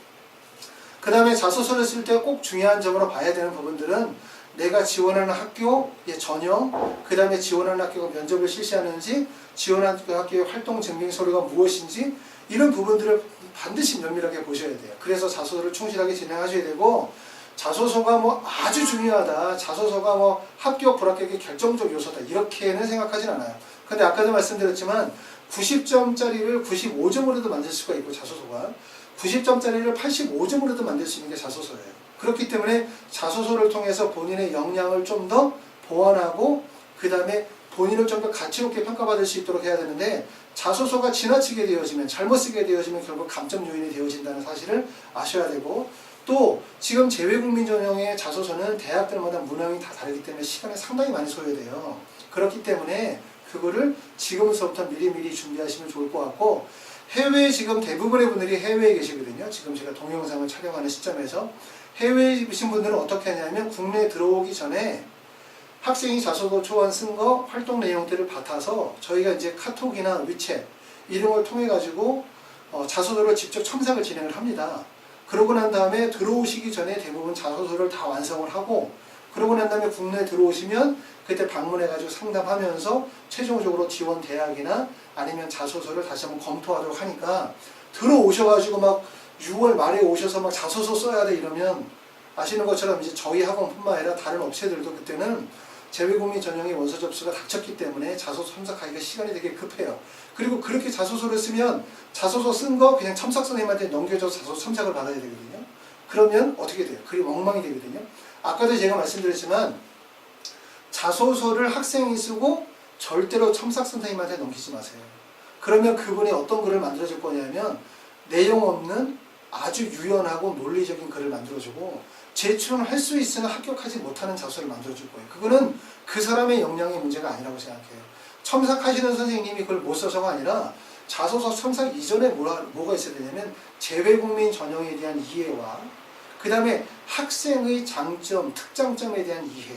[SPEAKER 1] 그 다음에 자소서를 쓸 때 꼭 중요한 점으로 봐야 되는 부분들은 내가 지원하는 학교의 전형, 그 다음에 지원하는 학교가 면접을 실시하는지, 지원하는 학교의 활동 증빙 서류가 무엇인지, 이런 부분들을 반드시 면밀하게 보셔야 돼요. 그래서 자소서를 충실하게 진행하셔야 되고, 자소서가 뭐 아주 중요하다, 자소서가 뭐 합격 불합격의 결정적 요소다, 이렇게는 생각하진 않아요. 근데 아까도 말씀드렸지만 90점짜리를 95점으로도 만들 수가 있고, 자소서가 90점짜리를 85점으로도 만들 수 있는 게 자소서예요. 그렇기 때문에 자소서를 통해서 본인의 역량을 좀 더 보완하고, 그 다음에 본인을 좀 더 가치롭게 평가받을 수 있도록 해야 되는데, 자소서가 지나치게 되어지면, 잘못 쓰게 되어지면 결국 감점 요인이 되어진다는 사실을 아셔야 되고, 또 지금 재외국민 전형의 자소서는 대학들마다 문항이 다 다르기 때문에 시간이 상당히 많이 소요돼요. 그렇기 때문에 그거를 지금서부터 미리미리 준비하시면 좋을 것 같고, 해외에 지금 대부분의 분들이 해외에 계시거든요. 지금 제가 동영상을 촬영하는 시점에서 해외에 계신 분들은 어떻게 하냐면, 국내에 들어오기 전에 학생이 자소서 초안 쓴 거 활동 내용들을 받아서 저희가 이제 카톡이나 위챗 이런 걸 통해 가지고 자소서를 직접 첨삭을 진행을 합니다. 그러고 난 다음에 들어오시기 전에 대부분 자소서를 다 완성을 하고, 그러고 난 다음에 국내에 들어오시면 그때 방문해 가지고 상담하면서 최종적으로 지원 대학이나 아니면 자소서를 다시 한번 검토하도록 하니까, 들어오셔가지고 막 6월 말에 오셔서 막 자소서 써야 돼 이러면, 아시는 것처럼 이제 저희 학원뿐만 아니라 다른 업체들도 그때는 재외국민 전형의 원서 접수가 닥쳤기 때문에 자소서 첨삭하기가 시간이 되게 급해요. 그리고 그렇게 자소서를 쓰면 자소서 쓴 거 그냥 첨삭 선생님한테 넘겨줘서 자소서 첨삭을 받아야 되거든요. 그러면 어떻게 돼요? 그게 엉망이 되거든요. 아까도 제가 말씀드렸지만 자소서를 학생이 쓰고 절대로 첨삭 선생님한테 넘기지 마세요. 그러면 그분이 어떤 글을 만들어줄 거냐면 내용 없는 아주 유연하고 논리적인 글을 만들어주고, 제출은 할 수 있으나 합격하지 못하는 자소서를 만들어줄 거예요. 그거는 그 사람의 역량의 문제가 아니라고 생각해요. 첨삭하시는 선생님이 그걸 못 써서가 아니라 자소서 첨삭 이전에 뭐가 있어야 되냐면 재외국민 전형에 대한 이해와, 그 다음에 학생의 장점, 특장점에 대한 이해,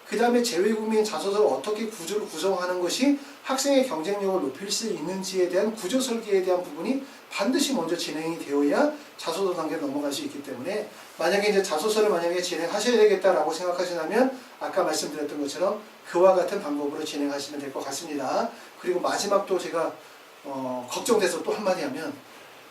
[SPEAKER 1] 그 다음에 재외국민 자소서를 어떻게 구조를 구성하는 것이 학생의 경쟁력을 높일 수 있는지에 대한 구조 설계에 대한 부분이 반드시 먼저 진행이 되어야 자소서 단계로 넘어갈 수 있기 때문에, 만약에 이제 자소서를 만약에 진행하셔야 되겠다라고 생각하시다면 아까 말씀드렸던 것처럼 그와 같은 방법으로 진행하시면 될 것 같습니다. 그리고 마지막 또 제가 걱정돼서 또 한마디 하면,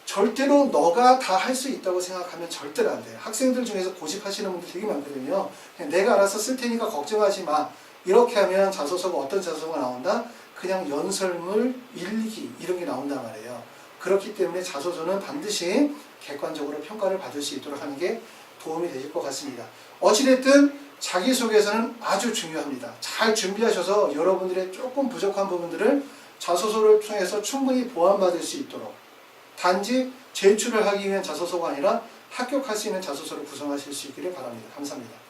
[SPEAKER 1] 절대로 너가 다 할 수 있다고 생각하면 절대로 안 돼요. 학생들 중에서 고집하시는 분들 되게 많거든요. 그냥 내가 알아서 쓸 테니까 걱정하지 마, 이렇게 하면 자소서가 어떤 자소서가 나온다? 그냥 연설문, 일기 이런 게 나온단 말이에요. 그렇기 때문에 자소서는 반드시 객관적으로 평가를 받을 수 있도록 하는 게 도움이 되실 것 같습니다. 어찌됐든 자기소개서는 아주 중요합니다. 잘 준비하셔서 여러분들의 조금 부족한 부분들을 자소서를 통해서 충분히 보완받을 수 있도록, 단지 제출을 하기 위한 자소서가 아니라 합격할 수 있는 자소서를 구성하실 수 있기를 바랍니다. 감사합니다.